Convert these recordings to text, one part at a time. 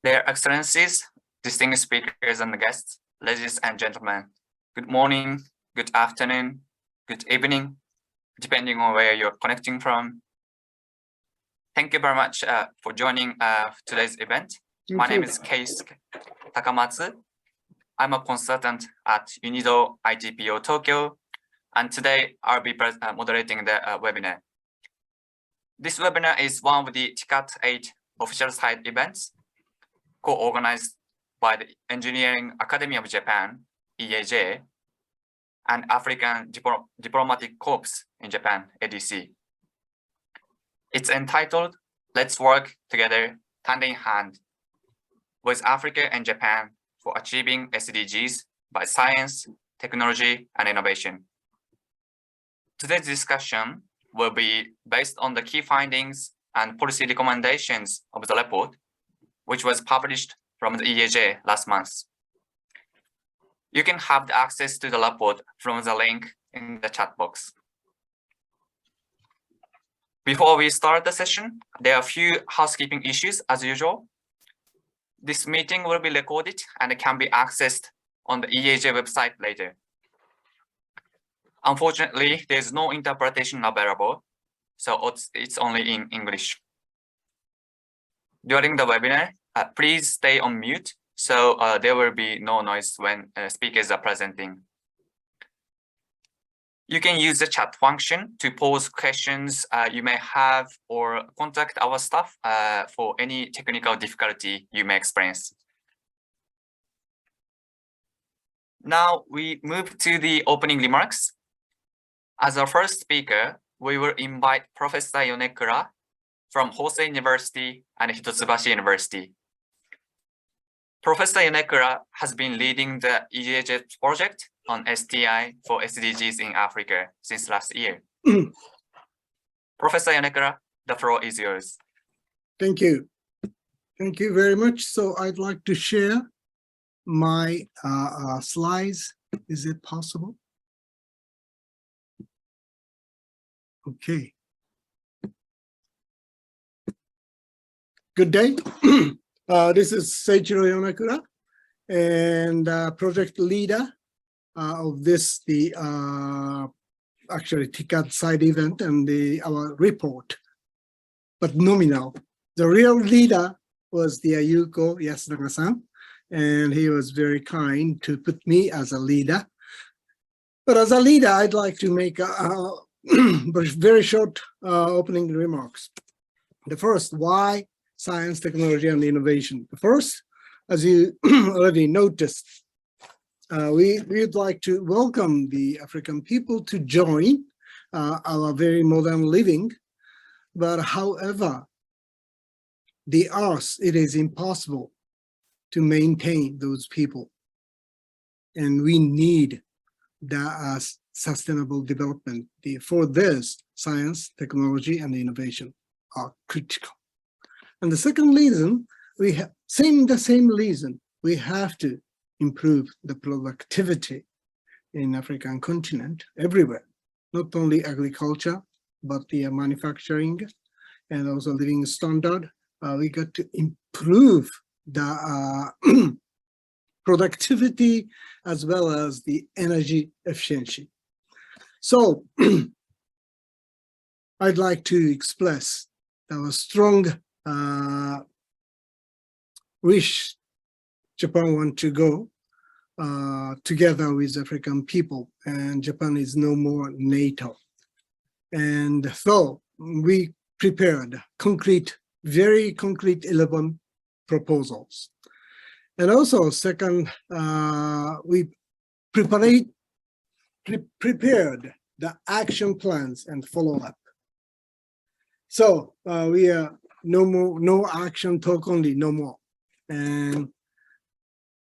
Their Excellencies, distinguished speakers and guests, ladies and gentlemen, good morning, good afternoon, good evening, depending on where you're connecting from. Thank you very much for joining today's event. My name is Keisuke Takamatsu. I'm a consultant at Unido ITPO Tokyo, and today I'll be moderating the webinar. This webinar is one of the TICAD8 official side events co-organized by the Engineering Academy of Japan, EAJ, and African Diplomatic Corps in Japan, ADC. It's entitled, Let's Work Together Hand in Hand with Africa and Japan for Achieving SDGs by Science, Technology, and Innovation. Today's discussion will be based on the key findings and policy recommendations of the report, which was published from the EAJ last month. You can have the access to the report from the link in the chat box. Before we start the session, there are a few housekeeping issues as usual. This meeting will be recorded and can be accessed on the EAJ website later. Unfortunately, there's no interpretation available, so it's only in English. During the webinar, please stay on mute, so there will be no noise when speakers are presenting. You can use the chat function to pose questions you may have or contact our staff for any technical difficulty you may experience. Now we move to the opening remarks. As our first speaker, we will invite Professor Yonekura from Hosei University and Hitotsubashi University. Professor Yonekura has been leading the EAJ project on STI for SDGs in Africa since last year. Professor Yonekura, the floor is yours. Thank you. Thank you very much. So I'd like to share my slides. Is it possible? Okay. Good day. This is Seiichiro Yonekura, and project leader of this, actually TICAD side event and our report, but nominal. The real leader was the Yuko Yasunaga-san, and he was very kind to put me as a leader. But as a leader, I'd like to make a very short opening remarks. The first, why science, technology, and innovation? The first, as you already noticed, we'd like to welcome the African people to join our very modern living. But however, the earth, it is impossible to maintain those people. And we need the sustainable development. For this, science, technology, and innovation are critical. And the second reason, we have the same reason, we have to improve the productivity in African continent everywhere, not only agriculture, but the manufacturing and also living standard. We got to improve the productivity as well as the energy efficiency. So I'd like to express our strong wish Japan want to go together with African people, and Japan is no more NATO. And so we prepared very concrete 11 proposals. And also second, we prepared the action plans and follow-up. So we are no action talk only, no more. And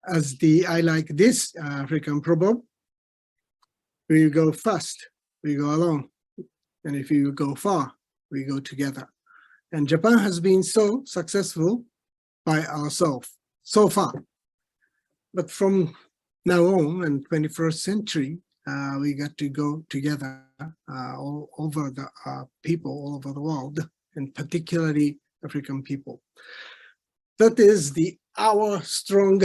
as I like this African proverb, we go fast, we go alone. And if you go far, we go together. And Japan has been so successful by ourselves so far. But from now on, in 21st century, we got to go together all over the people all over the world, and particularly African people. That is the our strong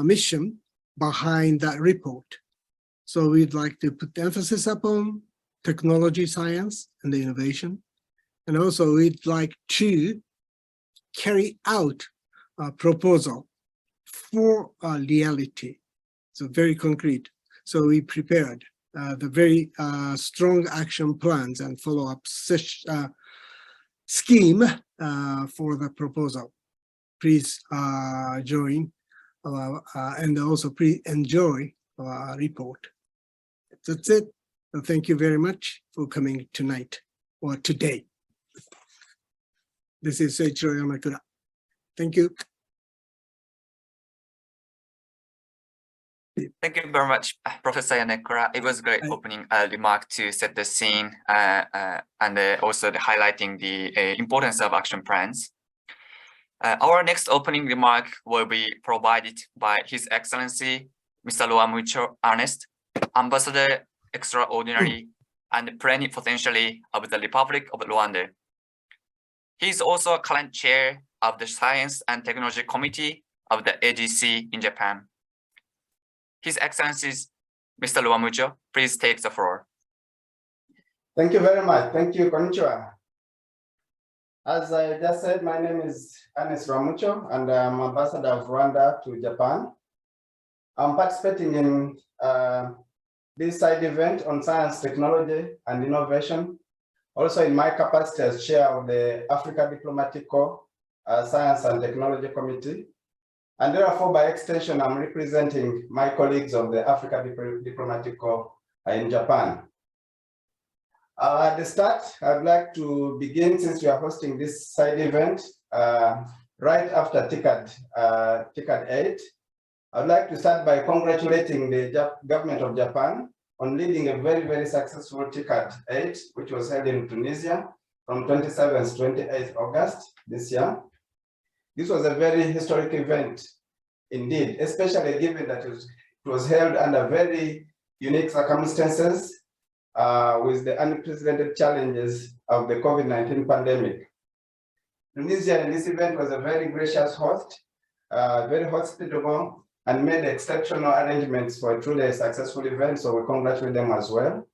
mission behind that report. So we'd like to put emphasis upon technology, science, and the innovation. And also we'd like to carry out a proposal for a reality. So very concrete. So we prepared the very strong action plans and follow-up scheme for the proposal. Please join and also please enjoy our report. That's it. Thank you very much for coming tonight or today. This is Seiichiro Yamakura. Thank you. Thank you very much, Professor Yamakura. It was a great opening remark to set the scene and also highlighting the importance of action plans. Our next opening remark will be provided by His Excellency Mr. Luamucho Ernest, Ambassador Extraordinary and Plenipotentiary of the Republic of Rwanda. He is also a current chair of the Science and Technology Committee of the ADC in Japan. His Excellencies, Mr. Luamucho, please take the floor. Thank you very much. Thank you, konnichiwa. As I just said, my name is Ernest Luamucho, and I'm Ambassador of Rwanda to Japan. I'm participating in this side event on science, technology, and innovation. Also in my capacity as chair of the Africa Diplomatic Corps Science and Technology Committee. And therefore, by extension, I'm representing my colleagues of the Africa Diplomatic Corps in Japan. At the start, I'd like to begin, since we are hosting this side event right after TICAD8. I'd like to start by congratulating the government of Japan on leading a very, very successful TICAD8, which was held in Tunisia from 27th to 28th August this year. This was a very historic event indeed, especially given that it was held under very unique circumstances with the unprecedented challenges of the COVID-19 pandemic. Tunisia in this event was a very gracious host, very hospitable, and made exceptional arrangements for a truly successful event, so we congratulate them as well.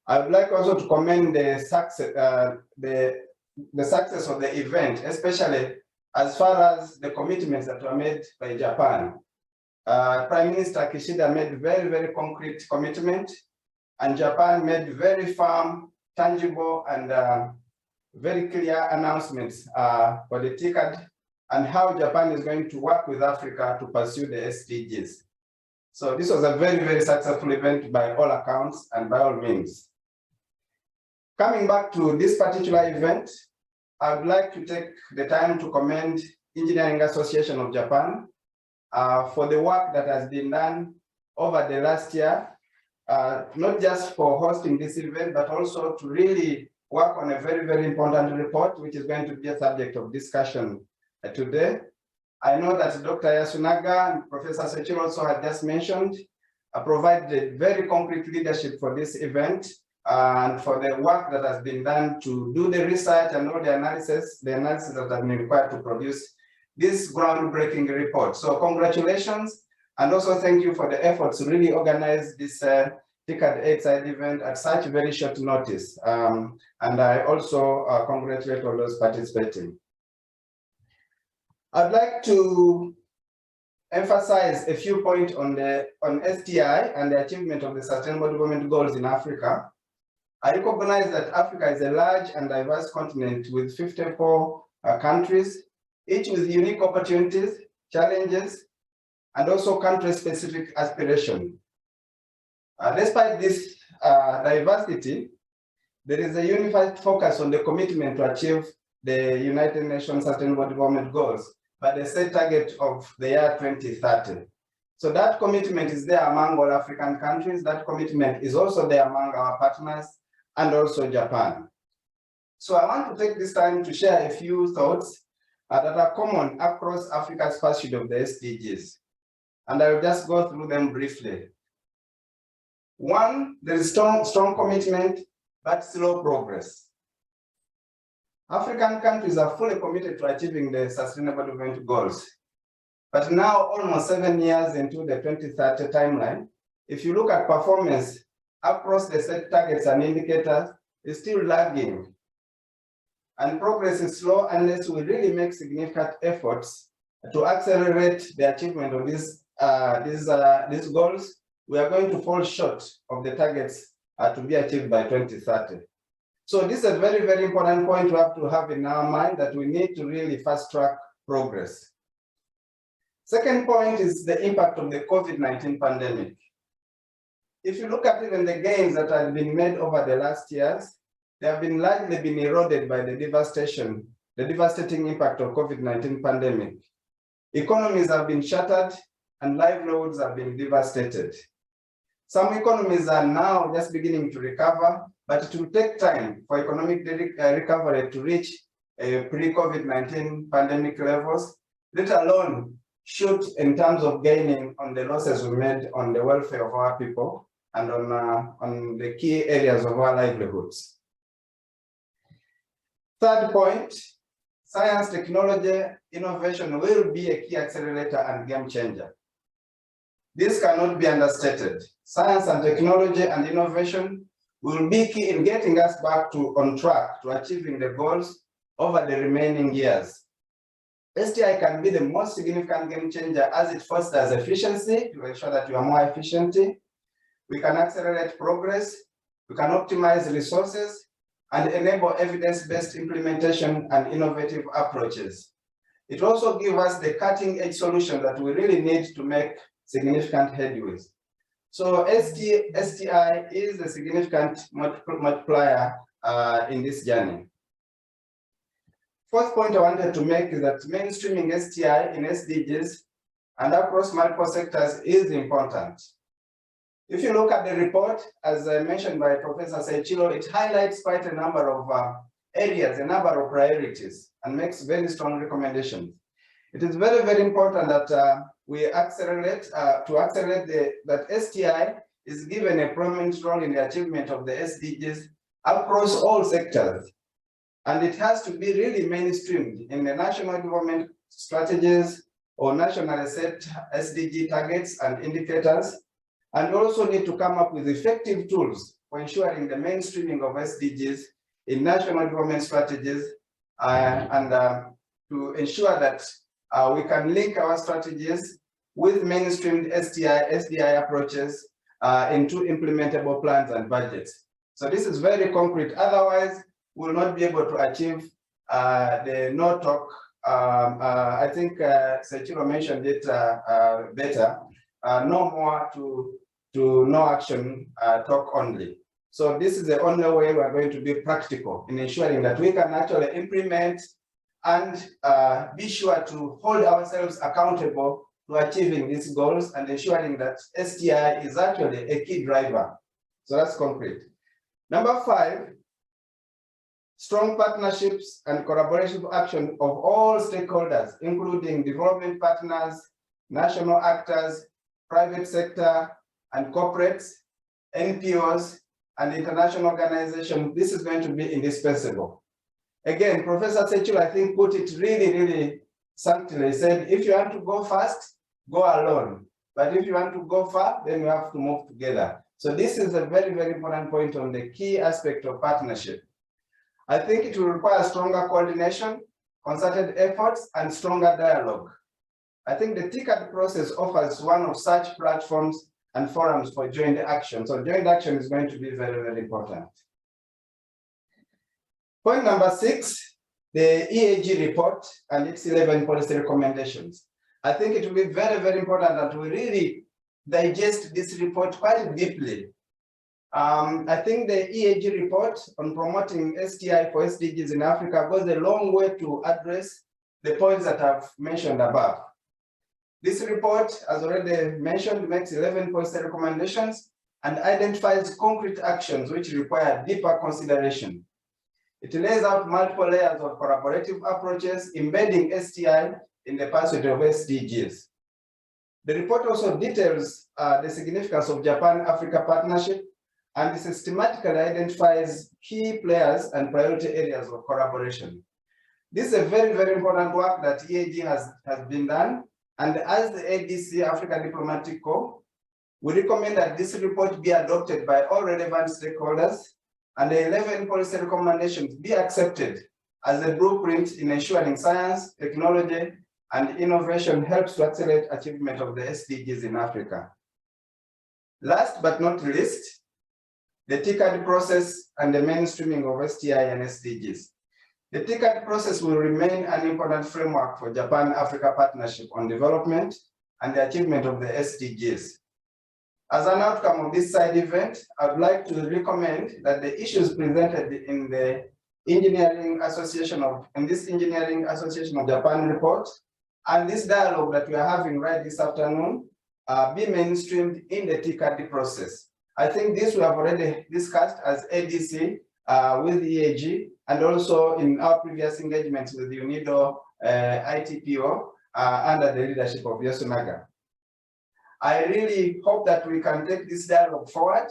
I would like also to commend the success of the event, especially as far as the commitments that were made by Japan. Prime Minister Kishida made very, very concrete commitment, and Japan made very firm, tangible, and very clear announcements for the TICAD and how Japan is going to work with Africa to pursue the SDGs. So this was a very, very successful event by all accounts and by all means. Coming back to this particular event, I would like to take the time to commend Engineering Association of Japan for the work that has been done over the last year, not just for hosting this event, but also to really work on a very, very important report, which is going to be a subject of discussion today. I know that Dr. Yasunaga and Professor Seiichiro also had just mentioned, provided very concrete leadership for this event and for the work that has been done to do the research and all the analysis that has been required to produce this groundbreaking report. So congratulations, and also thank you for the efforts to really organize this TICAD8 side event at such very short notice. And I also congratulate all those participating. I'd like to emphasize a few points on SDI and the achievement of the Sustainable Development Goals in Africa. I recognize that Africa is a large and diverse continent with 54 countries, each with unique opportunities, challenges, and also country-specific aspirations. Despite this diversity, there is a unified focus on the commitment to achieve the United Nations Sustainable Development Goals by the set target of the year 2030. So that commitment is there among all African countries. That commitment is also there among our partners and also Japan. So I want to take this time to share a few thoughts that are common across Africa's pursuit of the SDGs. And I will just go through them briefly. One, there is strong commitment, but slow progress. African countries are fully committed to achieving the Sustainable Development Goals. But now, almost 7 years into the 2030 timeline, if you look at performance across the set targets and indicators, it's still lagging. And progress is slow unless we really make significant efforts to accelerate the achievement of these goals. We are going to fall short of the targets to be achieved by 2030. So this is a very, very important point we have to have in our mind, that we need to really fast track progress. Second point is the impact of the COVID-19 pandemic. If you look at even the gains that have been made over the last years, they have been largely been eroded by the devastating impact of COVID-19 pandemic. Economies have been shattered and livelihoods have been devastated. Some economies are now just beginning to recover, but it will take time for economic recovery to reach pre-COVID-19 pandemic levels, let alone shoot in terms of gaining on the losses we made on the welfare of our people and on the key areas of our livelihoods. Third point, science, technology, innovation will be a key accelerator and game changer. This cannot be understated. Science and technology and innovation will be key in getting us back on track to achieving the goals over the remaining years. STI can be the most significant game changer as it fosters efficiency to ensure that you are more efficient. We can accelerate progress, we can optimize resources, and enable evidence-based implementation and innovative approaches. It also gives us the cutting-edge solution that we really need to make significant headway. So STI is a significant multiplier in this journey. Fourth point I wanted to make is that mainstreaming STI in SDGs and across multiple sectors is important. If you look at the report, as mentioned by Professor Seichiro, it highlights quite a number of areas, a number of priorities, and makes very strong recommendations. It is very, very important that we accelerate, that STI is given a prominent role in the achievement of the SDGs across all sectors. And it has to be really mainstreamed in the national development strategies or nationally set SDG targets and indicators. And we also need to come up with effective tools for ensuring the mainstreaming of SDGs in national development strategies and to ensure that we can link our strategies with mainstreamed SDI approaches into implementable plans and budgets. So this is very concrete. Otherwise, we will not be able to achieve the no talk. I think Seichiro mentioned it better. No more to no action, talk only. So this is the only way we are going to be practical in ensuring that we can actually implement and be sure to hold ourselves accountable to achieving these goals and ensuring that STI is actually a key driver. So that's concrete. Number 5, strong partnerships and collaborative action of all stakeholders, including development partners, national actors, private sector, and corporates, NPOs, and international organizations. This is going to be indispensable. Again, Professor Seichiro, I think, put it really, really subtly. He said, if you want to go fast, go alone. But if you want to go far, then you have to move together. So this is a very, very important point on the key aspect of partnership. I think it will require stronger coordination, concerted efforts, and stronger dialogue. I think the TICAD process offers one of such platforms and forums for joint action. So joint action is going to be very, very important. Point number 6, the EAJ report and its 11 policy recommendations. I think it will be very, very important that we really digest this report quite deeply. I think the EAJ report on promoting STI for SDGs in Africa goes a long way to address the points that I've mentioned above. This report, as already mentioned, makes 11 policy recommendations and identifies concrete actions which require deeper consideration. It lays out multiple layers of collaborative approaches embedding STI in the pursuit of SDGs. The report also details the significance of Japan-Africa partnership and systematically identifies key players and priority areas of collaboration. This is a very, very important work that EAJ has been done. And as the ADC, Africa Diplomatic Corps, we recommend that this report be adopted by all relevant stakeholders and the 11 policy recommendations be accepted as a blueprint in ensuring science, technology, and innovation helps to accelerate achievement of the SDGs in Africa. Last but not least, the TICAD process and the mainstreaming of STI and SDGs. The TICAD process will remain an important framework for Japan-Africa partnership on development and the achievement of the SDGs. As an outcome of this side event, I'd like to recommend that the issues presented in the Engineering Association of Japan report and this dialogue that we are having right this afternoon be mainstreamed in the TICAD process. I think this we have already discussed as ADC with EAG and also in our previous engagements with the UNIDO ITPO under the leadership of Yosunaga. I really hope that we can take this dialogue forward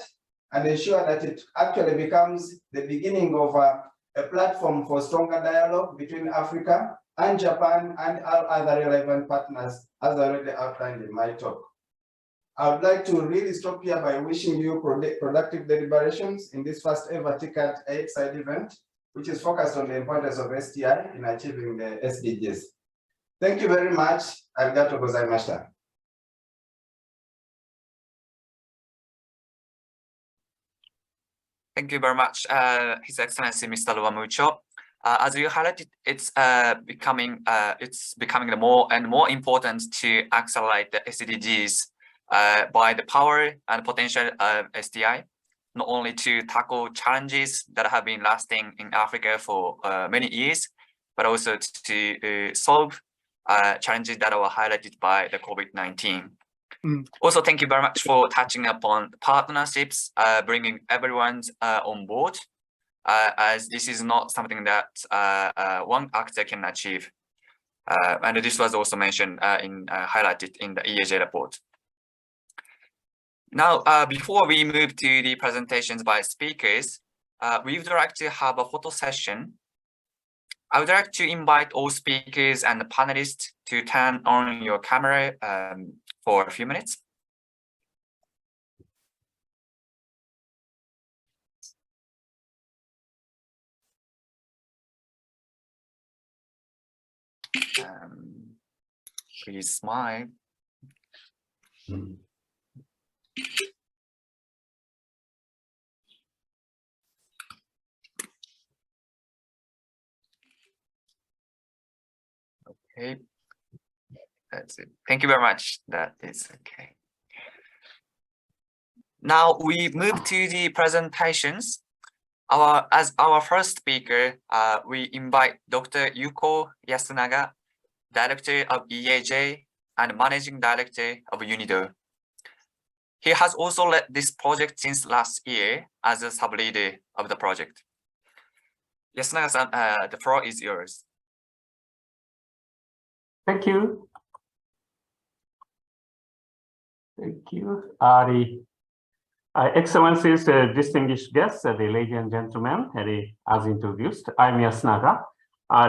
and ensure that it actually becomes the beginning of a platform for stronger dialogue between Africa and Japan and all other relevant partners, as already outlined in my talk. I would like to really stop here by wishing you productive deliberations in this first ever TICAD8 side event, which is focused on the importance of STI in achieving the SDGs. Thank you very much. Arigato gozaimashita. Thank you very much, His Excellency Mr. Ruamucho. As you highlighted, it's becoming more and more important to accelerate the SDGs by the power and potential of STI, not only to tackle challenges that have been lasting in Africa for many years, but also to solve challenges that were highlighted by the COVID-19. Also, thank you very much for touching upon partnerships, bringing everyone on board, as this is not something that one actor can achieve. And this was also mentioned highlighted in the EAJ report. Now, before we move to the presentations by speakers, we would like to have a photo session. I would like to invite all speakers and the panelists to turn on your camera for a few minutes. Please smile. Okay, that's it. Thank you very much. That is okay. Now we move to the presentations. As our first speaker, we invite Dr. Yuko Yasunaga, Director of EAJ and Managing Director of UNIDO. He has also led this project since last year as a sub-leader of the project. Yasunaga-san, the floor is yours. Thank you. Thank you. Excellencies, distinguished guests, ladies and gentlemen, as introduced, I'm Yasunaga. I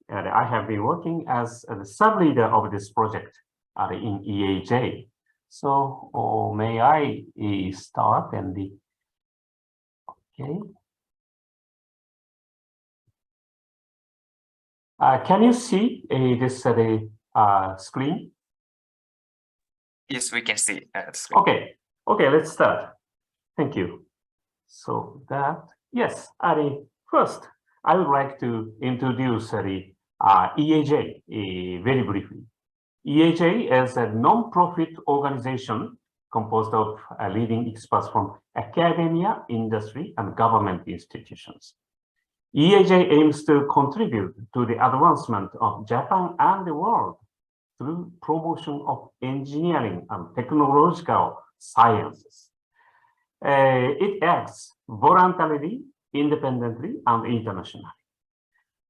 have been working as the sub-leader of this project in EAJ. So may I start and okay. Can you see this screen? Yes, we can see the screen. Okay, okay, let's start. Thank you. So that, yes, first, I would like to introduce EAJ very briefly. EAJ is a non-profit organization composed of leading experts from academia, industry, and government institutions. EAJ aims to contribute to the advancement of Japan and the world through promotion of engineering and technological sciences. It acts voluntarily, independently, and internationally.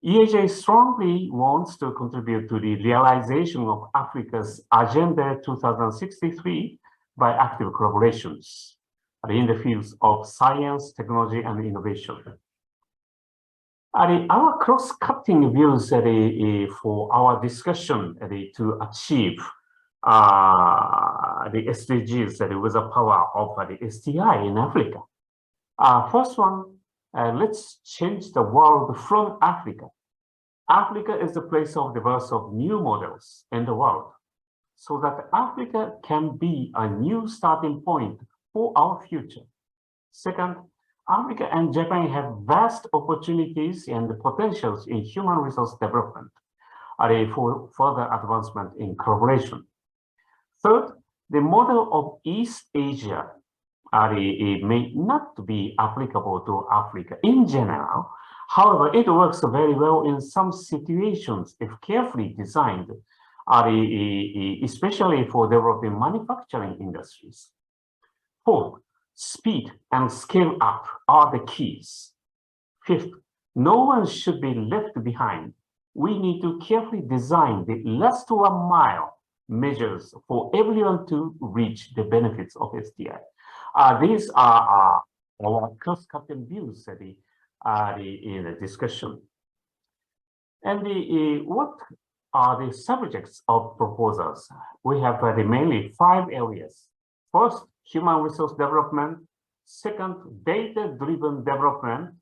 EAJ strongly wants to contribute to the realization of Africa's Agenda 2063 by active collaborations. in the fields of science, technology, and innovation. Our cross-cutting views for our discussion to achieve the SDGs with the power of the STI in Africa. First one, let's change the world from Africa. Africa is the place of the birth of new models in the world, so that Africa can be a new starting point for our future. Second, Africa and Japan have vast opportunities and potentials in human resource development for further advancement in collaboration. Third, the model of East Asia may not be applicable to Africa in general. However, it works very well in some situations if carefully designed, especially for developing manufacturing industries. Fourth, speed and scale up are the keys. Fifth, no one should be left behind. We need to carefully design the last 1 mile measures for everyone to reach the benefits of STI. These are our cross-cutting views in the discussion. And what are the subjects of proposals? We have mainly 5 areas. First, human resource development. Second, data-driven development.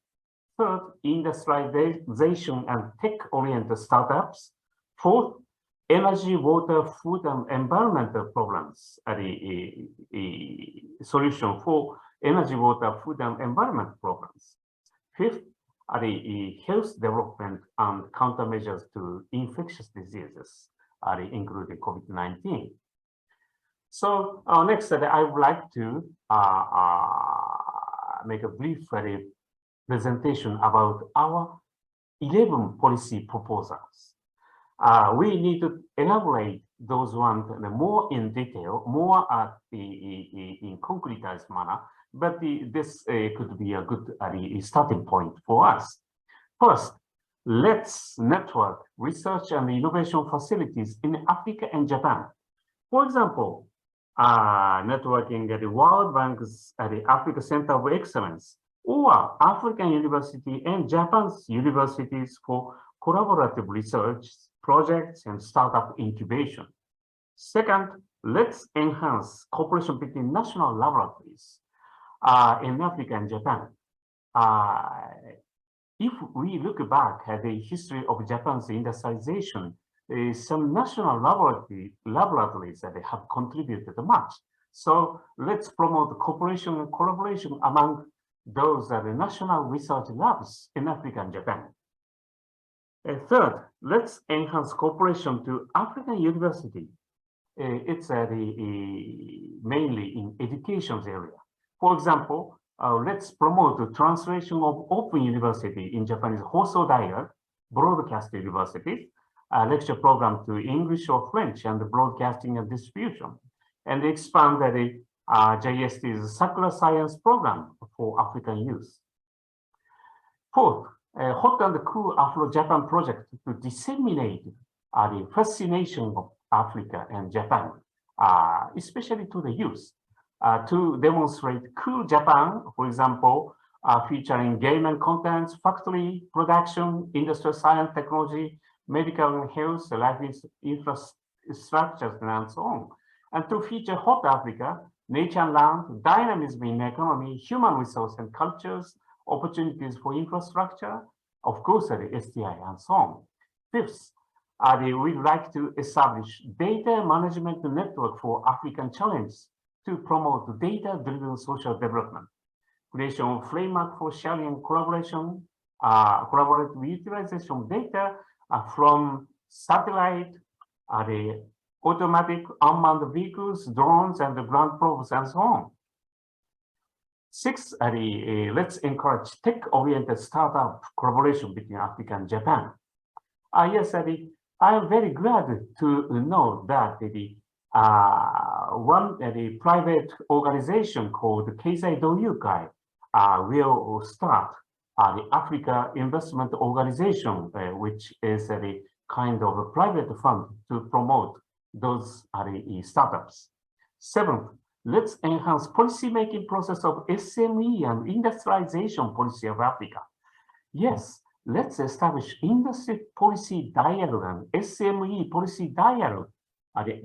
Third, industrialization and tech-oriented startups. Fourth, energy, water, food, and environmental problems. A solution for energy, water, food, and environment problems. Fifth, health development and countermeasures to infectious diseases, including COVID-19. So next, I would like to make a brief presentation about our 11 policy proposals. We need to elaborate those ones more in detail, more in concretized manner, but this could be a good starting point for us. First, let's network research and innovation facilities in Africa and Japan. For example, networking at the World Bank's the Africa Center of Excellence, or African University and Japan's universities for collaborative research, projects, and startup incubation. Second, let's enhance cooperation between national laboratories in Africa and Japan. If we look back at the history of Japan's industrialization, some national laboratories that have contributed much. So let's promote cooperation and collaboration among those national research labs in Africa and Japan. Third, let's enhance cooperation to African university. It's mainly in education area. For example, let's promote the translation of Open University in Japanese Hoso Dial, broadcast universities, lecture program to English or French and broadcasting and distribution, and expand the JST's Sakura Science program for African youth. Fourth, Hot and Cool Afro-Japan project to disseminate the fascination of Africa and Japan, especially to the youth, to demonstrate cool Japan, for example, featuring game and contents, factory production, industrial science, technology, medical and health, life infrastructures, and so on. And to feature Hot Africa, nature and land, dynamism in economy, human resource and cultures, opportunities for infrastructure, of course, the STI and so on. Fifth, we'd like to establish data management network for African challenges to promote data-driven social development, creation of framework for sharing and collaboration, collaborative utilization of data from satellite, the automatic unmanned vehicles, drones, and the ground probes, and so on. Sixth, let's encourage tech-oriented startup collaboration between Africa and Japan. Yes, I am very glad to know that the private organization called Keizai Doyukai will start the Africa Investment Organization, which is a kind of a private fund to promote those startups. Seventh, let's enhance policy-making process of SME and industrialization policy of Africa. Yes, let's establish industry policy dialogue and SME policy dialogue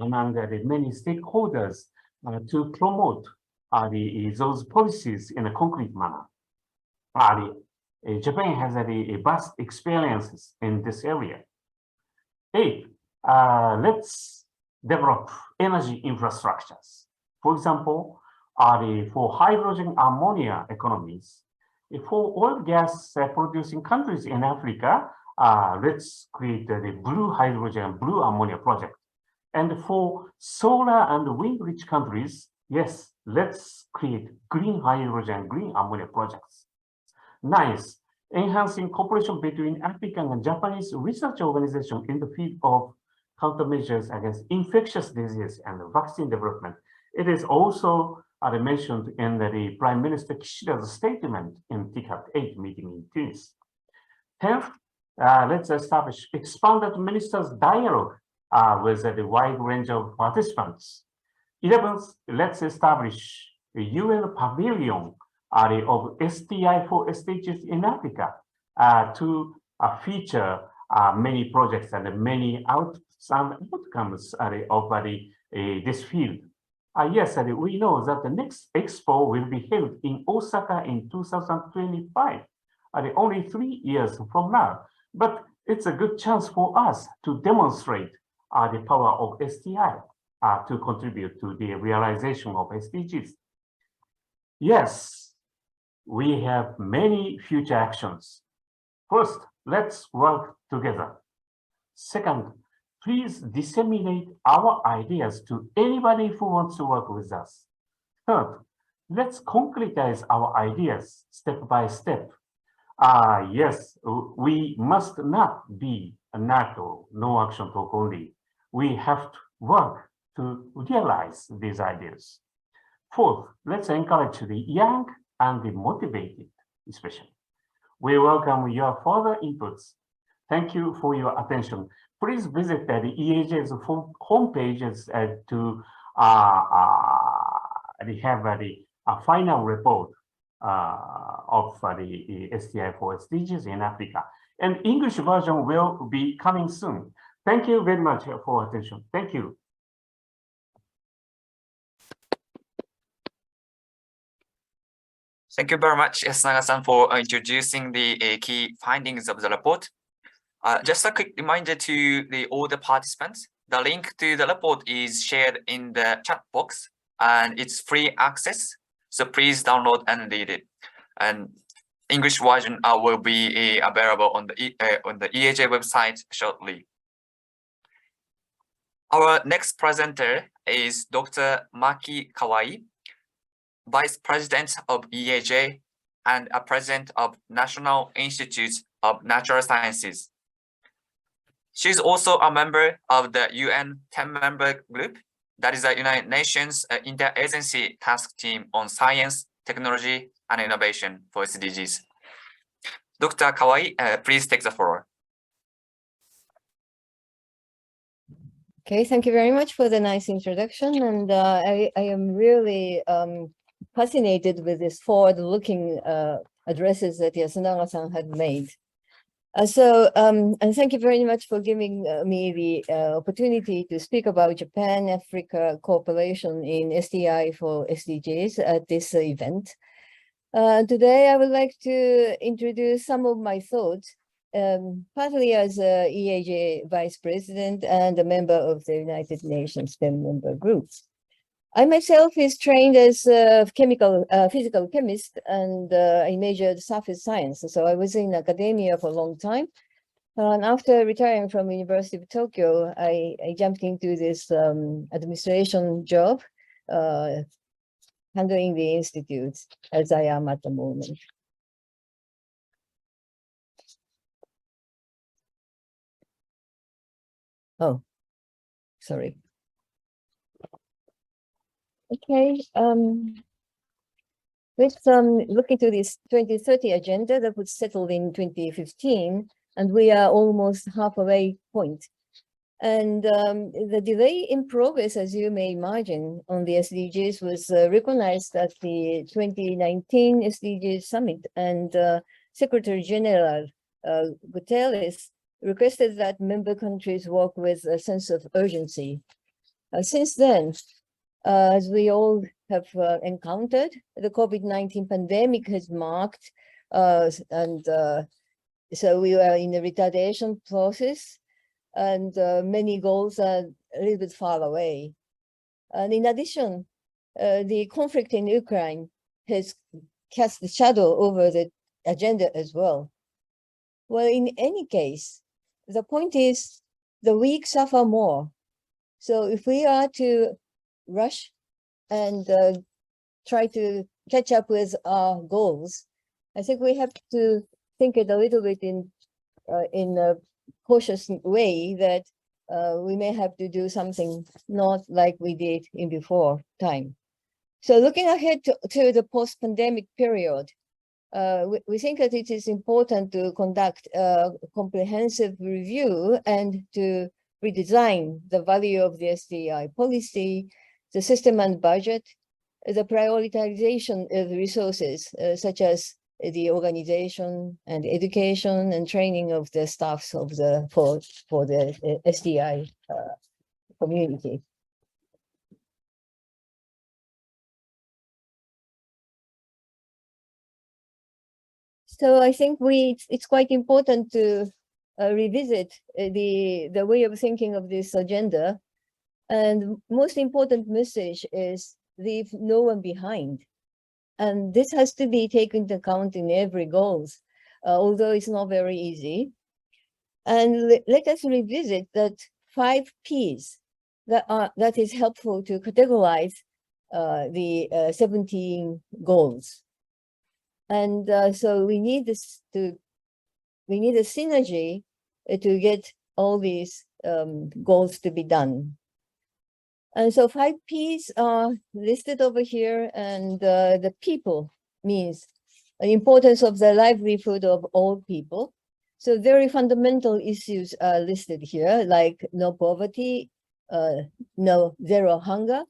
among the many stakeholders to promote those policies in a concrete manner. Japan has a vast experiences in this area. 8, let's develop energy infrastructures. For example, for hydrogen ammonia economies, for oil gas producing countries in Africa, let's create the blue hydrogen, blue ammonia project. And for solar and wind-rich countries, yes, let's create green hydrogen, green ammonia projects. 9, enhancing cooperation between African and Japanese research organizations in the field of countermeasures against infectious disease and vaccine development. It is also mentioned in the Prime Minister Kishida's statement in TICAD8 meeting in Tunis. 10th, let's establish expanded ministers' dialogue with the wide range of participants. 11th, let's establish a UN pavilion of STI for SDGs in Africa to feature many projects and many outcomes of this field. Yes, we know that the next expo will be held in Osaka in 2025, only 3 years from now. But it's a good chance for us to demonstrate the power of STI to contribute to the realization of SDGs. Yes, we have many future actions. First, let's work together. Second, please disseminate our ideas to anybody who wants to work with us. Third, let's concretize our ideas step by step. Yes, we must not be a NATO, no action talk only. We have to work to realize these ideas. Fourth, let's encourage the young and the motivated, especially. We welcome your further inputs. Thank you for your attention. Please visit the EAJ's homepages to have a final report of the STI for SDGs in Africa. And English version will be coming soon. Thank you very much for attention. Thank you. Thank you very much, Yasunaga-san, for introducing the key findings of the report. Just a quick reminder to all the participants, the link to the report is shared in the chat box and it's free access. So please download and read it. And English version will be available on the EAJ website shortly. Our next presenter is Dr. Maki Kawai, Vice President of EAJ and a President of National Institute of Natural Sciences. She's also a member of the UN 10-member group, that is the United Nations Interagency Task Team on Science, Technology, and Innovation for SDGs. Dr. Kawai, please take the floor. Okay, thank you very much for the nice introduction. And I am really fascinated with this forward-looking addresses that Yasunaga-san had made. And thank you very much for giving me the opportunity to speak about Japan-Africa cooperation in STI for SDGs at this event. Today, I would like to introduce some of my thoughts, partly as a EAJ Vice President and a member of the United Nations 10-member group. I myself is trained as a physical chemist, and I majored surface science. So I was in academia for a long time. And after retiring from University of Tokyo, I jumped into this administration job, handling the institute as I am at the moment. Oh, sorry. Okay, let's look into this 2030 agenda that was settled in 2015, and we are almost halfway point. And the delay in progress, as you may imagine, on the SDGs was recognized at the 2019 SDGs Summit, and Secretary General Guterres requested that member countries work with a sense of urgency. Since then, as we all have encountered, the COVID-19 pandemic has marked, so we are in a retardation process, and many goals are a little bit far away. And in addition, the conflict in Ukraine has cast a shadow over the agenda as well. Well, in any case, the point is the weak suffer more. So if we are to rush and try to catch up with our goals, I think we have to think it a little bit in a cautious way, that we may have to do something not like we did in before time. So looking ahead to the post-pandemic period, we think that it is important to conduct a comprehensive review and to redesign the value of the SDI policy, the system and budget, the prioritization of resources, such as the organization and education and training of the staffs of the for the SDI community. So I think it's quite important to revisit the way of thinking of this agenda. And most important message is leave no one behind. And this has to be taken into account in every goals, although it's not very easy. And let us revisit that 5 Ps that is helpful to categorize the 17 goals. And so we need we need a synergy to get all these goals to be done. And so 5 Ps are listed over here, and the people means the importance of the livelihood of all people. So very fundamental issues are listed here, like no poverty, no zero hunger,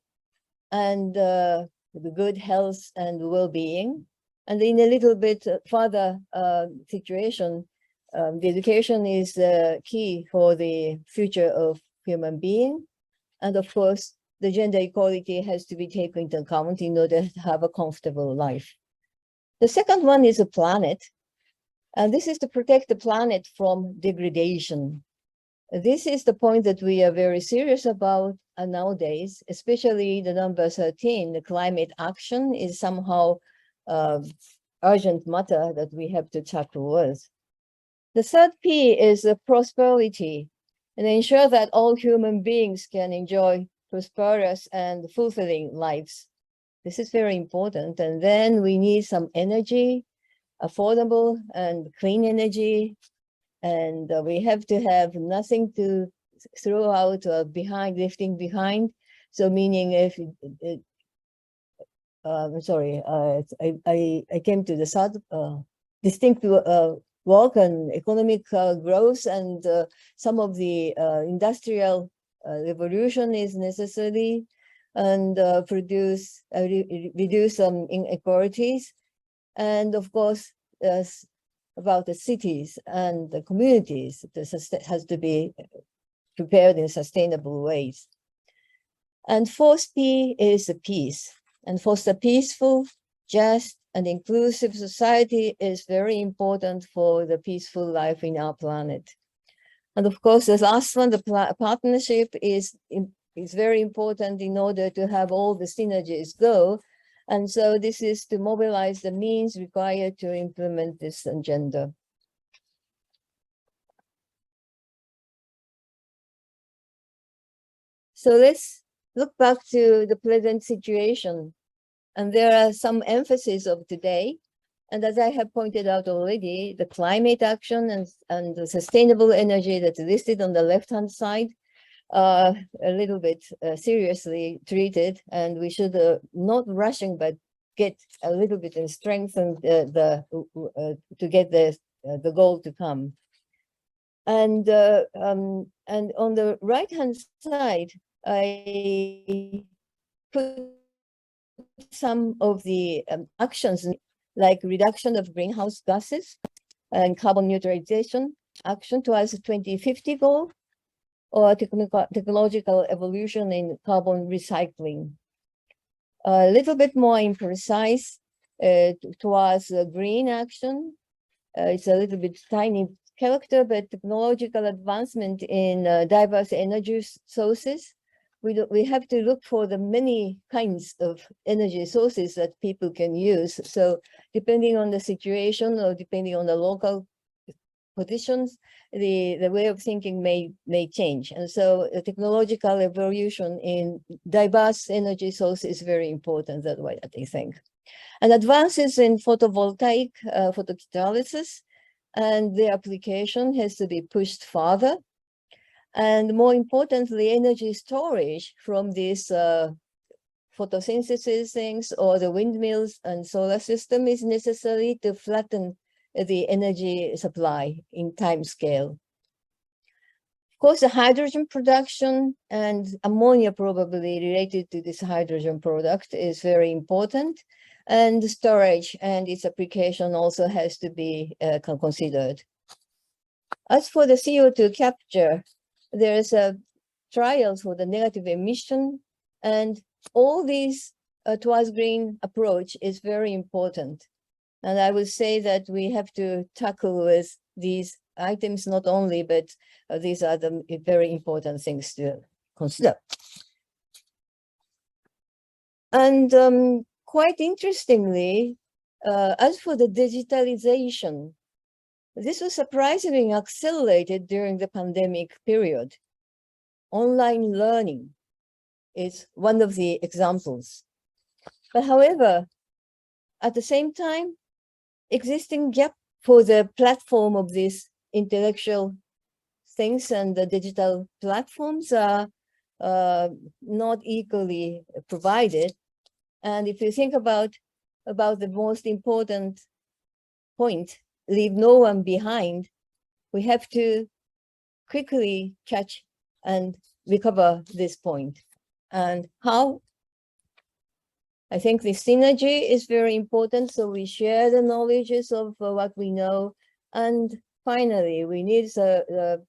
and the good health and well-being. And in a little bit further situation, the education is key for the future of human being. And of course, the gender equality has to be taken into account in order to have a comfortable life. The second one is a planet. And this is to protect the planet from degradation. This is the point that we are very serious about nowadays, especially the number 13, the climate action is somehow urgent matter that we have to tackle with. The third P is prosperity, and ensure that all human beings can enjoy prosperous and fulfilling lives. This is very important. And then we need some energy, affordable and clean energy. And we have to have nothing to throw out behind, lifting behind. So meaning if, I'm sorry, I came to the third distinct work on economic growth, and some of the industrial revolution is necessary, and reduce some inequalities. And of course, about the cities and the communities, this has to be prepared in sustainable ways. And fourth P is the peace. And foster peaceful, just, and inclusive society is very important for the peaceful life in our planet. And of course, the last one, the partnership is very important in order to have all the synergies go. And so this is to mobilize the means required to implement this agenda. So let's look back to the present situation. And there are some emphasis of today. And as I have pointed out already, the climate action and the sustainable energy that's listed on the left-hand side are a little bit seriously treated, and we should not rushing, but get a little bit in strength and to get the goal to come. And on the right-hand side, I put some of the actions like reduction of greenhouse gases and carbon neutralization action towards the 2050 goal, or technological evolution in carbon recycling. A little bit more imprecise towards green action. It's a little bit tiny character, but technological advancement in diverse energy sources. We have to look for the many kinds of energy sources that people can use. So depending on the situation or depending on the local positions, the way of thinking may change. And so the technological evolution in diverse energy sources is very important, that's what I think. And advances in photovoltaic photocatalysis and the application has to be pushed further. And more importantly, energy storage from these photosynthesis things or the windmills and solar system is necessary to flatten the energy supply in time scale. Of course, the hydrogen production and ammonia probably related to this hydrogen product is very important. And storage and its application also has to be considered. As for the CO2 capture, there is a trials for the negative emission, and all these towards green approach is very important. And I would say that we have to tackle with these items not only, but these are the very important things to consider. And quite interestingly, as for the digitalization, this was surprisingly accelerated during the pandemic period. Online learning is one of the examples. But however, at the same time, existing gap for the platform of these intellectual things and the digital platforms are not equally provided. And if you think about the most important point, leave no one behind, we have to quickly catch and recover this point. And how? I think the synergy is very important. So we share the knowledges of what we know. And finally, we need a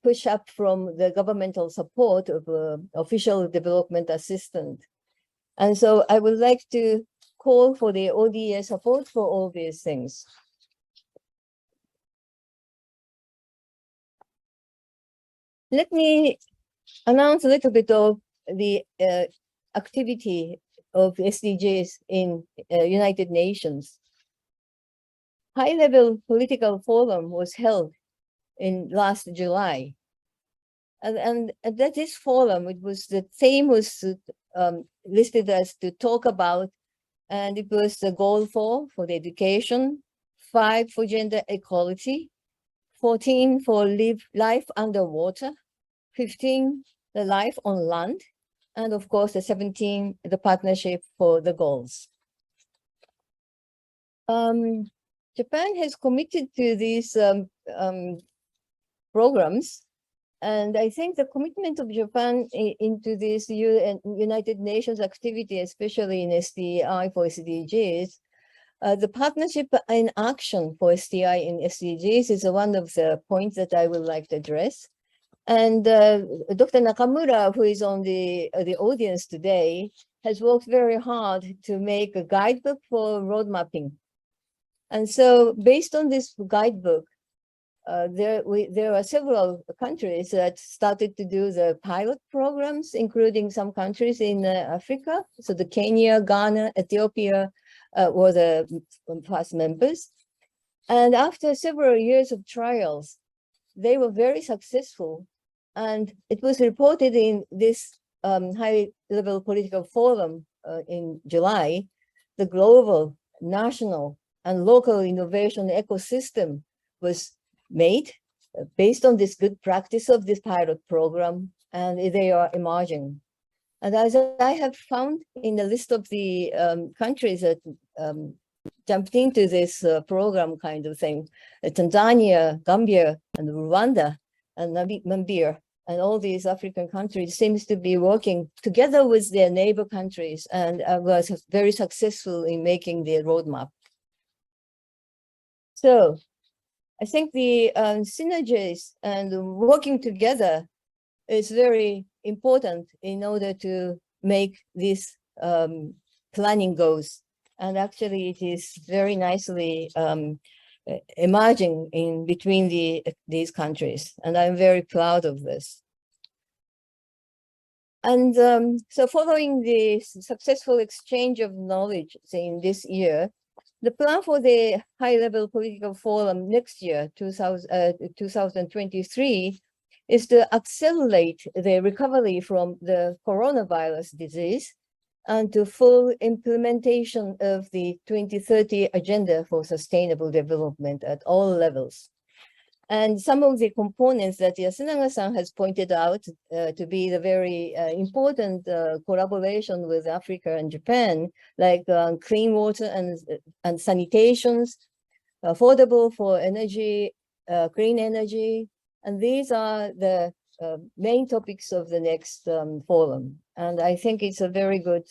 push up from the governmental support of official development assistant. And so I would like to call for the ODA support for all these things. Let me announce a little bit of the activity of SDGs in United Nations. High-level political forum was held in last July. And at this forum, the theme was listed as to talk about, and it was the goal for the education, 5 for gender equality, 14 for life underwater, 15 the life on land, and of course the 17 the partnership for the goals. Japan has committed to these programs, and I think the commitment of Japan into this United Nations activity, especially in SDI for SDGs, the partnership in action for SDI and SDGs is one of the points that I would like to address. And Dr. Nakamura, who is on the audience today, has worked very hard to make a guidebook for road mapping. And so based on this guidebook, there are several countries that started to do the pilot programs, including some countries in Africa. So the Kenya, Ghana, Ethiopia were the first members. And after several years of trials, they were very successful. And it was reported in this high-level political forum in July, the global, national, and local innovation ecosystem was made based on this good practice of this pilot program, and they are emerging. And as I have found in the list of the countries that jumped into this program kind of thing. Tanzania, Gambia, and Rwanda, and Namibia, and all these African countries seems to be working together with their neighbor countries and was very successful in making the roadmap. So I think the synergies and working together is very important in order to make this planning goals. And actually it is very nicely emerging in between these countries. And I'm very proud of this. And so following the successful exchange of knowledge in this year, the plan for the high-level political forum next year, 2023, is to accelerate the recovery from the coronavirus disease and to full implementation of the 2030 Agenda for Sustainable Development at all levels. And some of the components that Yasunaga-san has pointed out to be the very important collaboration with Africa and Japan, like clean water and sanitations, affordable for energy, clean energy. And these are the main topics of the next forum. And I think it's a very good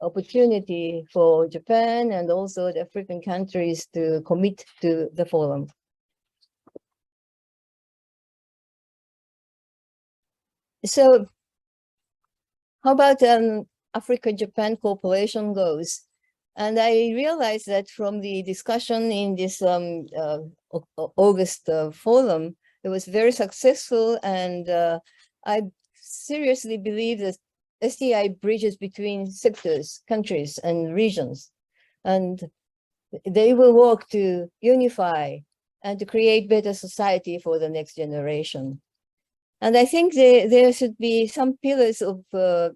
opportunity for Japan and also the African countries to commit to the forum. So how about Africa-Japan cooperation goals? And I realized that from the discussion in this August forum, it was very successful. And I seriously believe that SDI bridges between sectors, countries, and regions. And they will work to unify and to create better society for the next generation. And I think there should be some pillars of to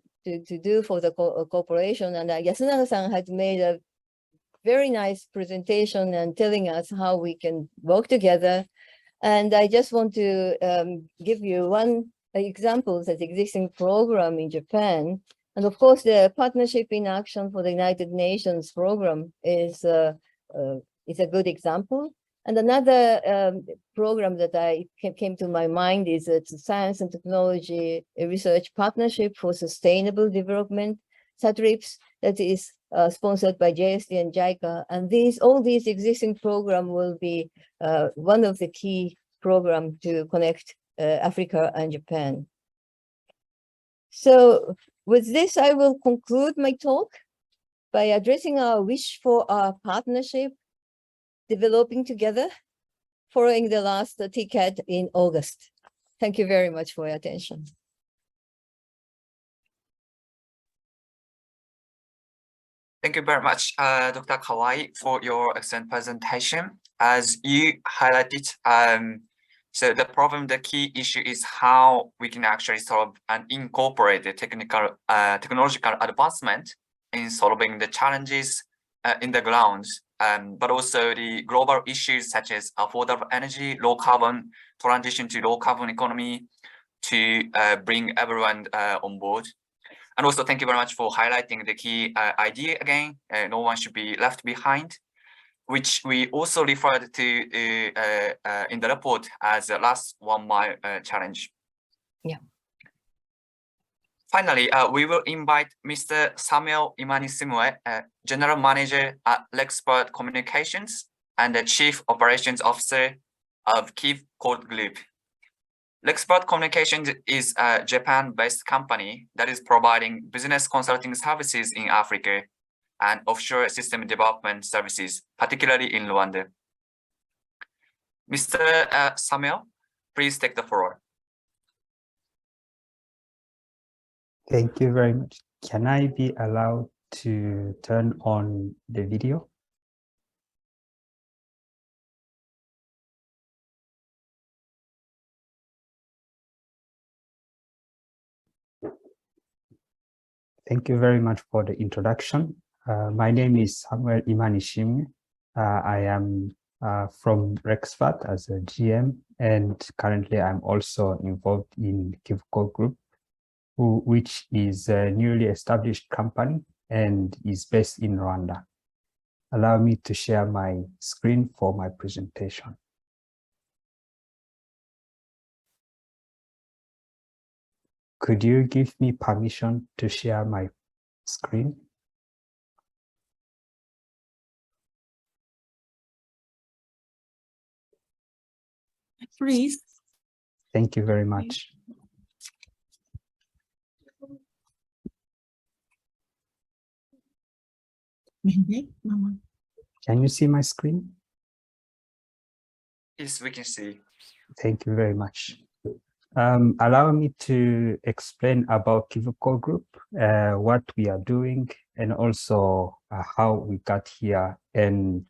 do for the cooperation. And Yasunaga-san had made a very nice presentation and telling us how we can work together. And I just want to give you one example that existing program in Japan. And of course, the Partnership in Action for the United Nations program is a good example. And another program that came to my mind is a Science and Technology Research Partnership for Sustainable Development, SATRIPS, that is sponsored by JSD and JICA. And all these existing programs will be one of the key programs to connect Africa and Japan. So with this, I will conclude my talk by addressing our wish for our partnership developing together following the last TICAD in August. Thank you very much for your attention. Thank you very much, Dr. Kawai, for your excellent presentation. As you highlighted, so the key issue is how we can actually solve and incorporate the technological advancement in solving the challenges in the grounds, but also the global issues such as affordable energy, low carbon, transition to low carbon economy to bring everyone on board. And also thank you very much for highlighting the key idea again, no one should be left behind, which we also referred to in the report as the last 1 mile challenge. Yeah. Finally, we will invite Mr. Samuel Imanisimwe, General Manager at Lexpert Communications and the Chief Operations Officer of Kyiv Code Group. Lexpert Communications is a Japan-based company that is providing business consulting services in Africa and offshore system development services, particularly in Rwanda. Mr. Samuel, please take the floor. Thank you very much. Can I be allowed to turn on the video? Thank you very much for the introduction. My name is Samuel Imanishimwe. I am from Rexford as a GM, and currently I'm also involved in Kivco Group, which is a newly established company and is based in Rwanda. allow me to share my screen for my presentation. Could you give me permission to share my screen? Please. Thank you very much. Can you see my screen? Yes, we can see. Thank you very much. Allow me to explain about Kivuko Group, what we are doing, and also how we got here, and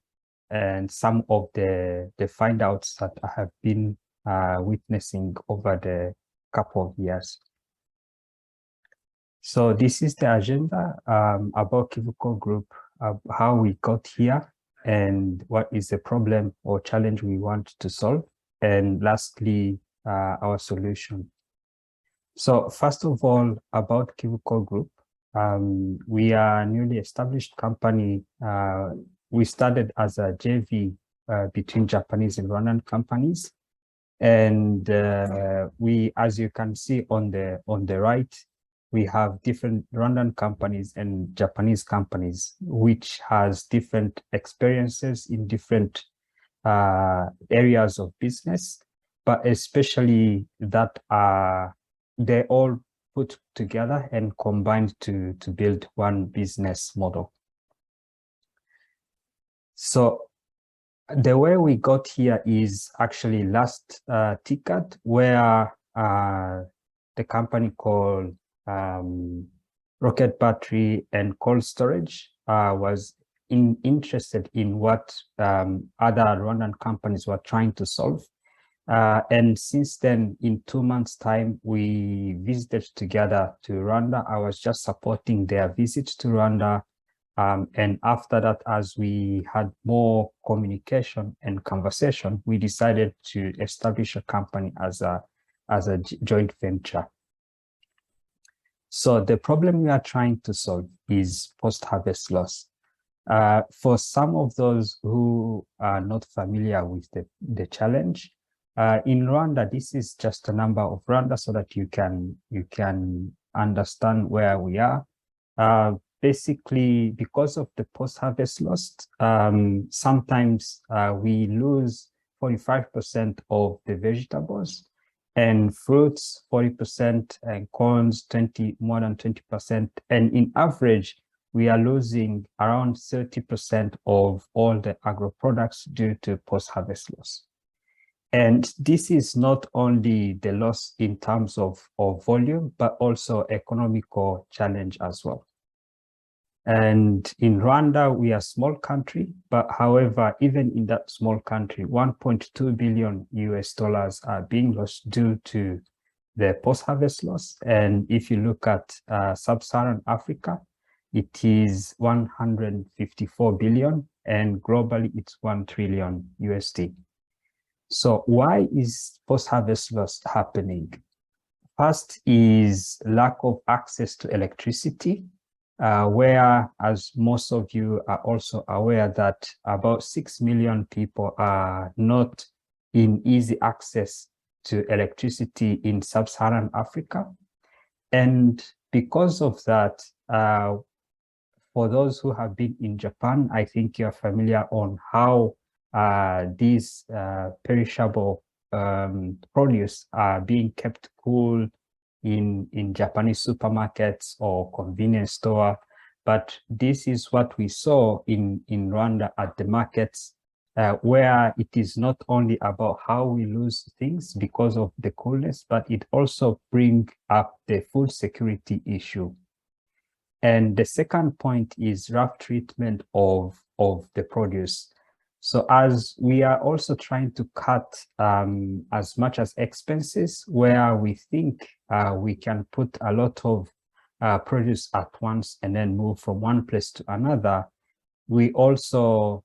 some of the findouts that I have been witnessing over the couple of years. So this is the agenda about Kivuko Group, how we got here, and what is the problem or challenge we want to solve, and lastly, our solution. So first of all, about Kivuko Group, we are a newly established company. We started as a JV between Japanese and Rwandan companies, and we, as you can see on the right, we have different Rwandan companies and Japanese companies, which has different experiences in different areas of business, but especially that they all put together and combined to build one business model. So the way we got here is actually last TICAD, where the company called Rocket Battery and Cold Storage was interested in what other Rwandan companies were trying to solve. And since then, in 2 months' time, we visited together to Rwanda. I was just supporting their visit to Rwanda. And after that, as we had more communication and conversation, we decided to establish a company as a joint venture. So the problem we are trying to solve is post-harvest loss. For some of those who are not familiar with the challenge, in Rwanda, this is just a number of Rwanda so that you can understand where we are. Basically, because of the post-harvest loss, sometimes we lose 45% of the vegetables, and fruits 40%, and corns more than 20%. And in average, we are losing around 30% of all the agro products due to post-harvest loss. And this is not only the loss in terms of volume, but also economical challenge as well. And in Rwanda, we are a small country, but however, even in that small country, $1.2 billion are being lost due to the post-harvest loss. And if you look at sub-Saharan Africa, it is 154 billion, and globally it's 1 trillion USD. So why is post-harvest loss happening? First is lack of access to electricity, where, as most of you are also aware, that about 6 million people are not in easy access to electricity in sub-Saharan Africa. And because of that, for those who have been in Japan, I think you're familiar on how these perishable produce are being kept cool in Japanese supermarkets or convenience store. But this is what we saw in Rwanda at the markets, where it is not only about how we lose things because of the coolness, but it also brings up the food security issue. And the second point is rough treatment of the produce. So as we are also trying to cut as much as expenses, where we think we can put a lot of produce at once and then move from one place to another, we also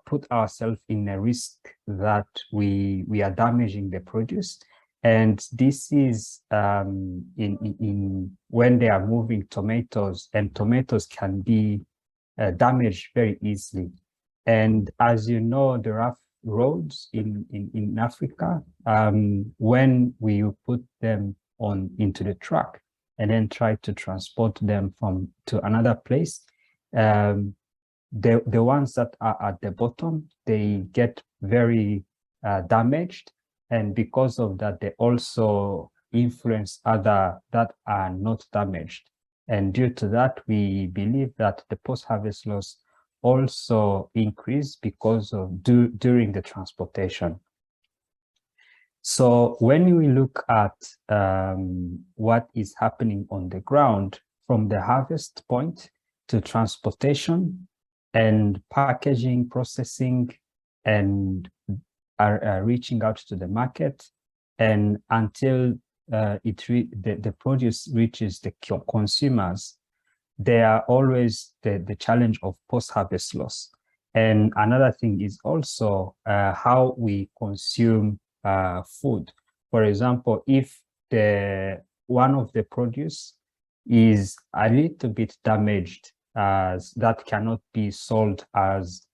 put ourselves in a risk that we are damaging the produce. And this is in when they are moving tomatoes, and tomatoes can be damaged very easily. And as you know, the rough roads in Africa, when we put them into the truck and then try to transport them to another place, the ones that are at the bottom, they get very damaged. And because of that, they also influence other that are not damaged. And due to that, we believe that the post-harvest loss also increase because of during the transportation. So when we look at what is happening on the ground from the harvest point to transportation and packaging, processing, and reaching out to the market, and until the produce reaches the consumers, there are always the challenge of post-harvest loss. And another thing is also how we consume food. For example, if one of the produce is a little bit damaged, that cannot be sold as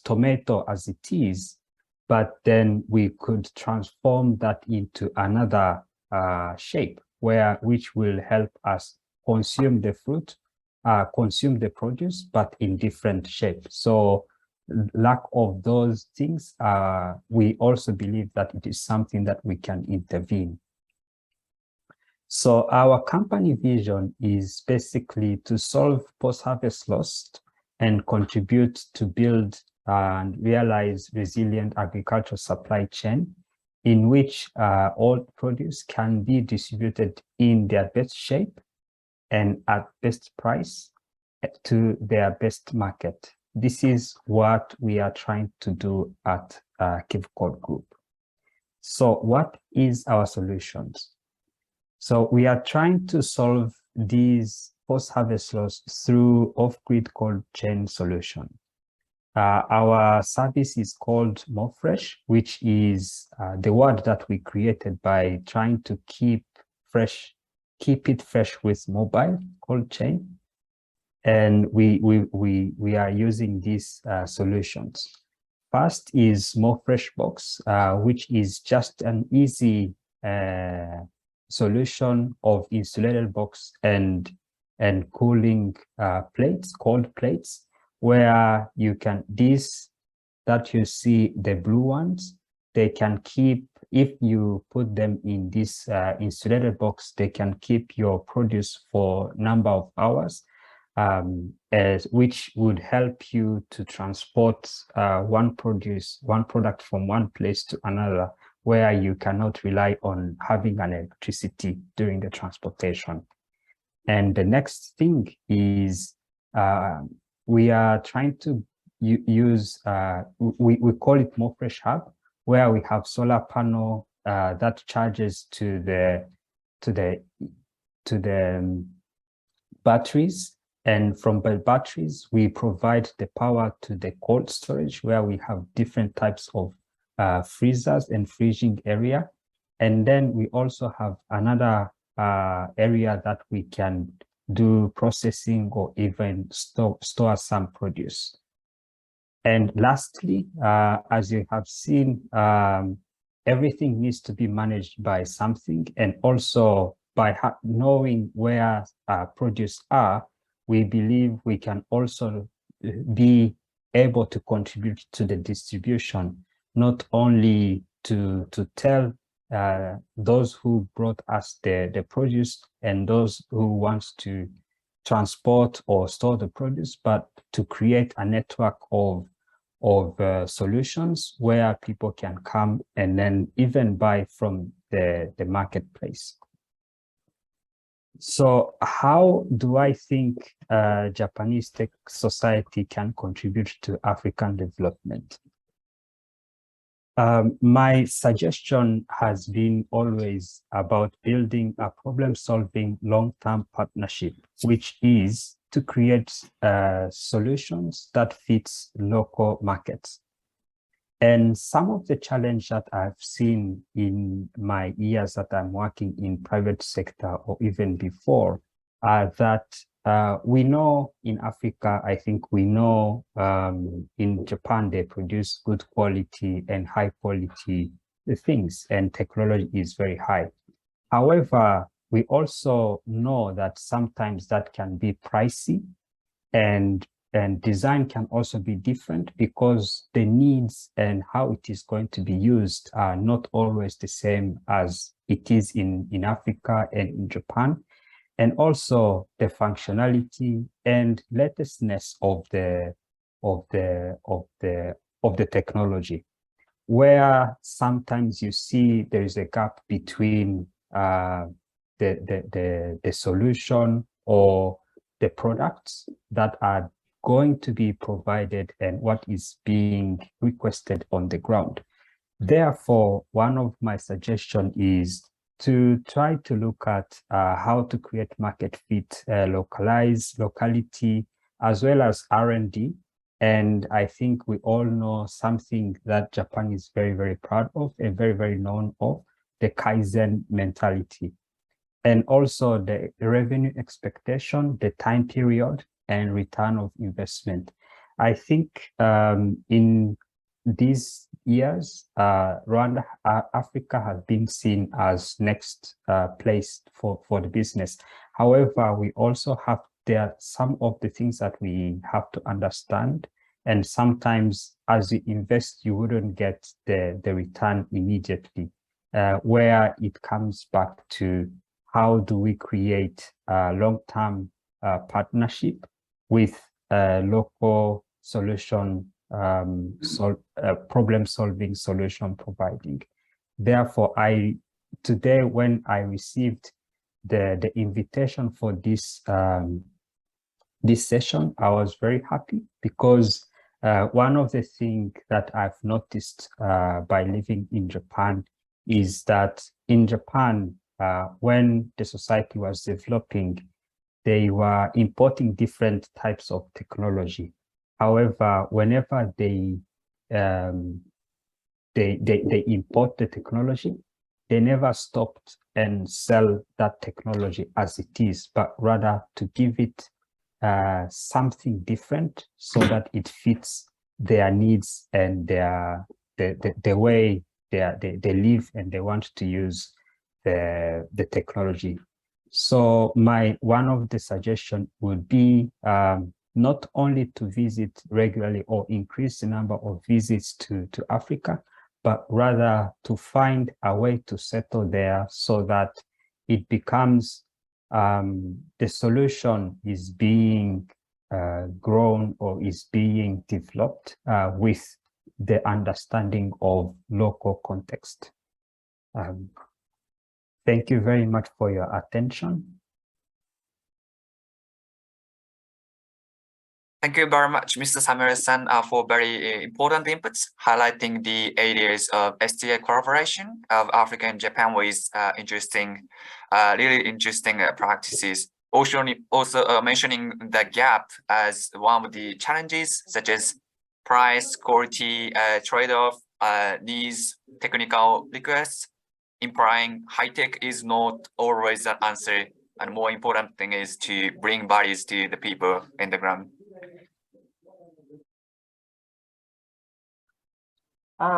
tomato as it is, but then we could transform that into another shape which will help us consume the fruit, consume the produce, but in different shape. So lack of those things, we also believe that it is something that we can intervene. So our company vision is basically to solve post-harvest loss and contribute to build and realize resilient agricultural supply chain in which all produce can be distributed in their best shape and at best price to their best market. This is what we are trying to do at TICAD Group. So what is our solutions? So we are trying to solve these post-harvest loss through off-grid cold chain solution. Our service is called More Fresh, which is the word that we created by trying to keep it fresh with mobile cold chain. And we are using these solutions. First is More Fresh Box, which is just an easy solution of insulated box and cooling plates, cold plates, where you can, these that you see, the blue ones, they can keep, if you put them in this insulated box, they can keep your produce for a number of hours, which would help you to transport one product from one place to another, where you cannot rely on having an electricity during the transportation. And the next thing is we are trying to use, we call it More Fresh Hub, where we have solar panel that charges to the batteries. And from the batteries, we provide the power to the cold storage, where we have different types of freezers and freezing area. And then we also have another area that we can do processing or even store some produce. And lastly, as you have seen, everything needs to be managed by something, and also by knowing where produce are, we believe we can also be able to contribute to the distribution, not only to tell those who brought us the produce and those who wants to transport or store the produce, but to create a network of solutions where people can come and then even buy from the marketplace. So how do I think Japanese tech society can contribute to African development? My suggestion has been always about building a problem-solving long-term partnership, which is to create solutions that fits local markets. And some of the challenge that I've seen in my years that I'm working in private sector or even before are that we know in Africa, I think we know in Japan, they produce good quality and high quality things, and technology is very high. However, we also know that sometimes that can be pricey, and design can also be different because the needs and how it is going to be used are not always the same as it is in Africa and in Japan. And also the functionality and latestness of the technology, where sometimes you see there is a gap between the solution or the products that are going to be provided and what is being requested on the ground. Therefore, one of my suggestions is to try to look at how to create market fit, locality, as well as R&D. And I think we all know something that Japan is very, very proud of and very, very known of, the Kaizen mentality. And also the revenue expectation, the time period, and return of investment. I think in these years, Rwanda, Africa has been seen as next place for the business. However, we also have there some of the things that we have to understand. And sometimes as you invest, you wouldn't get the return immediately, where it comes back to how do we create a long-term partnership with local solution, problem-solving solution providing. Therefore, today when I received the invitation for this this session, I was very happy because one of the things that I've noticed by living in Japan is that in Japan, when the society was developing, they were importing different types of technology. However, whenever they import the technology, they never stopped and sell that technology as it is, but rather to give it something different so that it fits their needs and the way they live and they want to use the technology. So one of the suggestions would be not only to visit regularly or increase the number of visits to Africa, but rather to find a way to settle there so that it becomes the solution is being grown or is being developed with the understanding of local context. Thank you very much for your attention. Thank you very much, Mr. Samuel-san, for very important inputs, highlighting the areas of SDA collaboration of Africa and Japan with really interesting practices. Also mentioning the gap as one of the challenges, such as price, quality, trade-off, needs, technical requests, implying high-tech is not always the answer. And more important thing is to bring values to the people in the ground.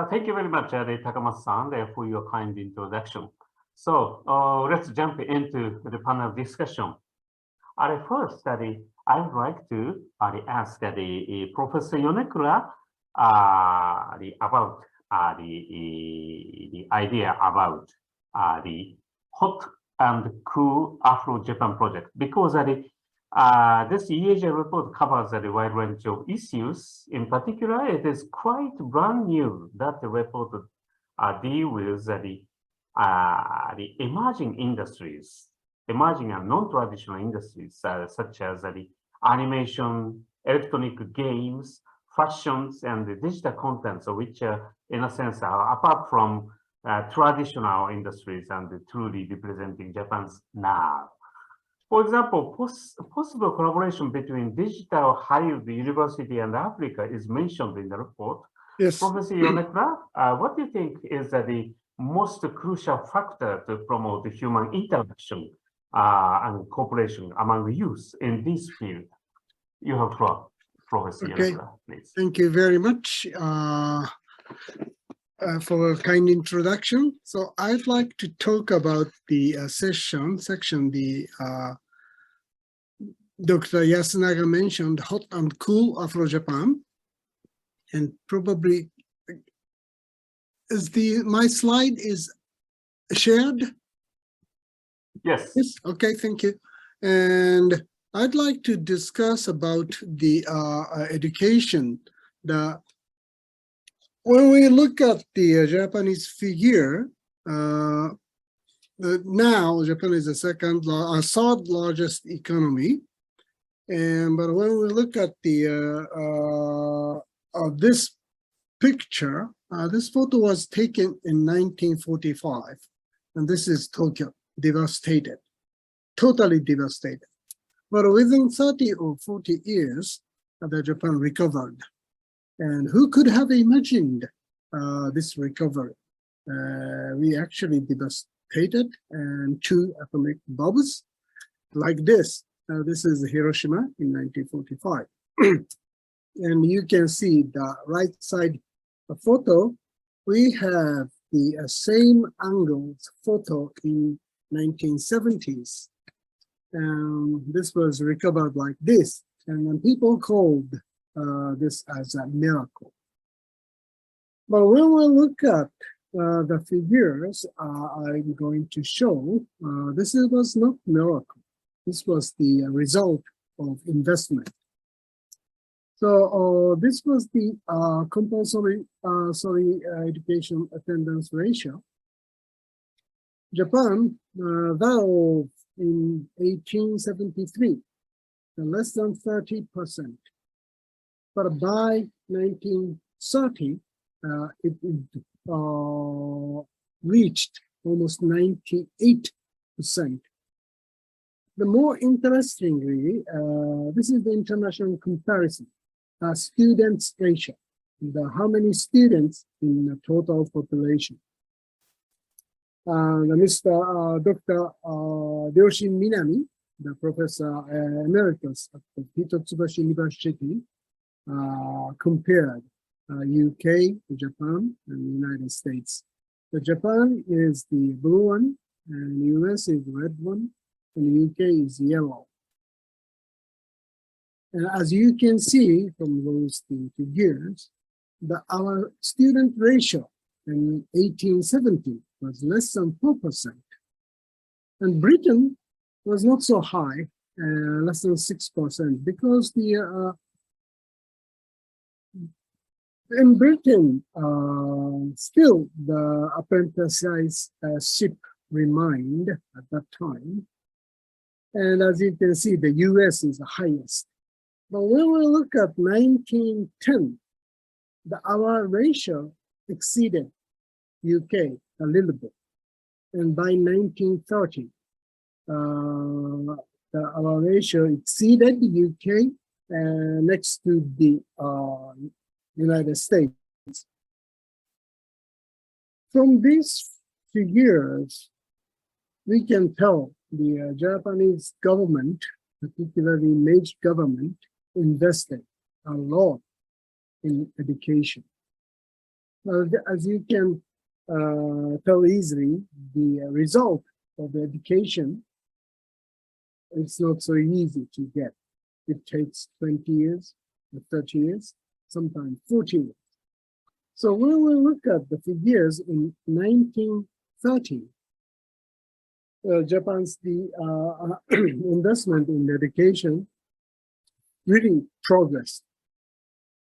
Thank you very much, Takamatsu-san, for your kind introduction. So let's jump into the panel discussion. First, I would like to ask Professor Yonekura about the idea about the hot and cool Afro-Japan project, because this EAJ report covers a wide range of issues. In particular, it is quite brand new that the report deals with the emerging industries, emerging and non-traditional industries, such as the animation, electronic games, fashions, and the digital contents, which in a sense are apart from traditional industries and truly representing Japan's now. For example, possible collaboration between digital Harvard University and Africa is mentioned in the report. Yes. Professor Yonekura, what do you think is the most crucial factor to promote human interaction and cooperation among youth in this field? You have floor, Professor Okay. Yasuda, please. Thank you very much for a kind introduction. So I'd like to talk about the section, Dr. Yasunaga mentioned hot and cool Afro-Japan, and probably my slide is shared? Yes. Yes, okay, thank you. And I'd like to discuss about the education. When we look at the Japanese figure, now Japan is the third largest economy. But when we look at the this picture, this photo was taken in 1945, and this is Tokyo, devastated, totally devastated. But within 30 or 40 years, the Japan recovered. And who could have imagined this recovery? We actually devastated, and 2 atomic bombs like this. This is Hiroshima in 1945. And you can see the right side photo. We have the same angles photo in 1970s. This was recovered like this. And then people called this as a miracle. But when we look at the figures I'm going to show, this was not miracle. This was the result of investment. So this was the compulsory education attendance ratio. Japan, that in 1873, less than 30%. But by 1930, it reached almost 98%. The more interestingly, this is the international comparison, students ratio, how many students in the total population. Dr. Ryoshin Minami, the professor emeritus at the Hitotsubashi University, compared UK, Japan, and the United States. The Japan is the blue one, and the US is the red one, and the UK is yellow. And as you can see from those two figures, our student ratio in 1870 was less than 4%. And Britain was not so high, less than 6%, because in Britain, still the apprenticeship remained at that time. And as you can see, the US is the highest. But when we look at 1910, our ratio exceeded UK a little bit. And by 1930, our ratio exceeded the UK next to the United States. From these figures, we can tell the Japanese government, particularly Meiji government, invested a lot in education. As you can tell easily, the result of the education is not so easy to get. It takes 20 years, 30 years, sometimes 40 years. So when we look at the figures in 1930, Japan's investment in education really progressed.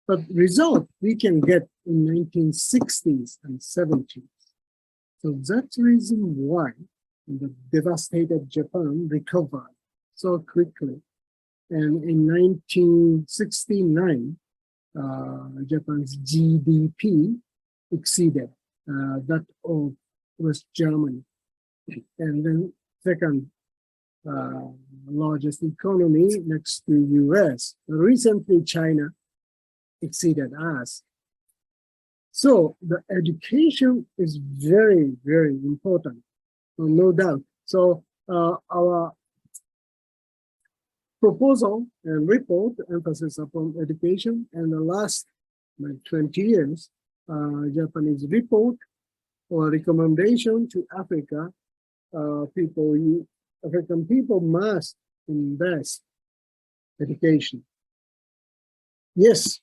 But result we can get in 1960s and 70s. So that's the reason why the devastated Japan recovered so quickly. And in 1969, Japan's GDP exceeded that of West Germany. And then second largest economy next to US. Recently, China exceeded us. So the education is very, very important, no doubt. So our proposal and report emphasis upon education, and the last 20 years, Japanese report or recommendation to Africa, African people must invest education. Yes,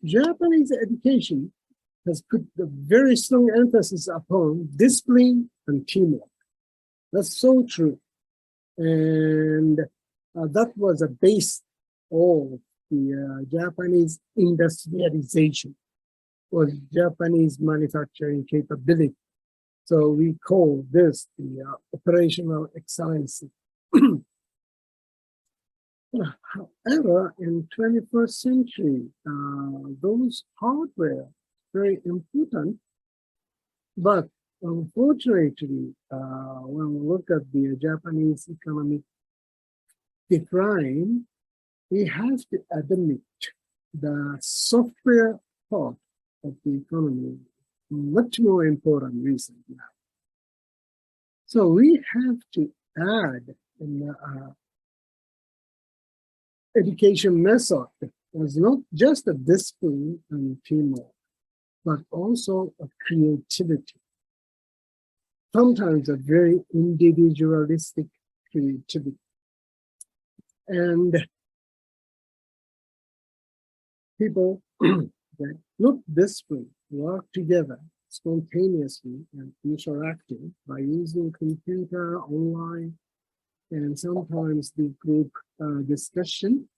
Japanese education has put a very strong emphasis upon discipline and teamwork. That's so true. And that was a base of the Japanese industrialization or Japanese manufacturing capability. So we call this the operational excellence. However, in 21st century, those hardware very important, but unfortunately, when we look at the Japanese economic decline, we have to admit the software part of the economy much more important recently now. So we have to add in education method was not just a discipline and teamwork, but also a creativity. Sometimes a very individualistic creativity. And people that look disciplined, work together spontaneously and interacting by using computer, online, and sometimes the group discussion.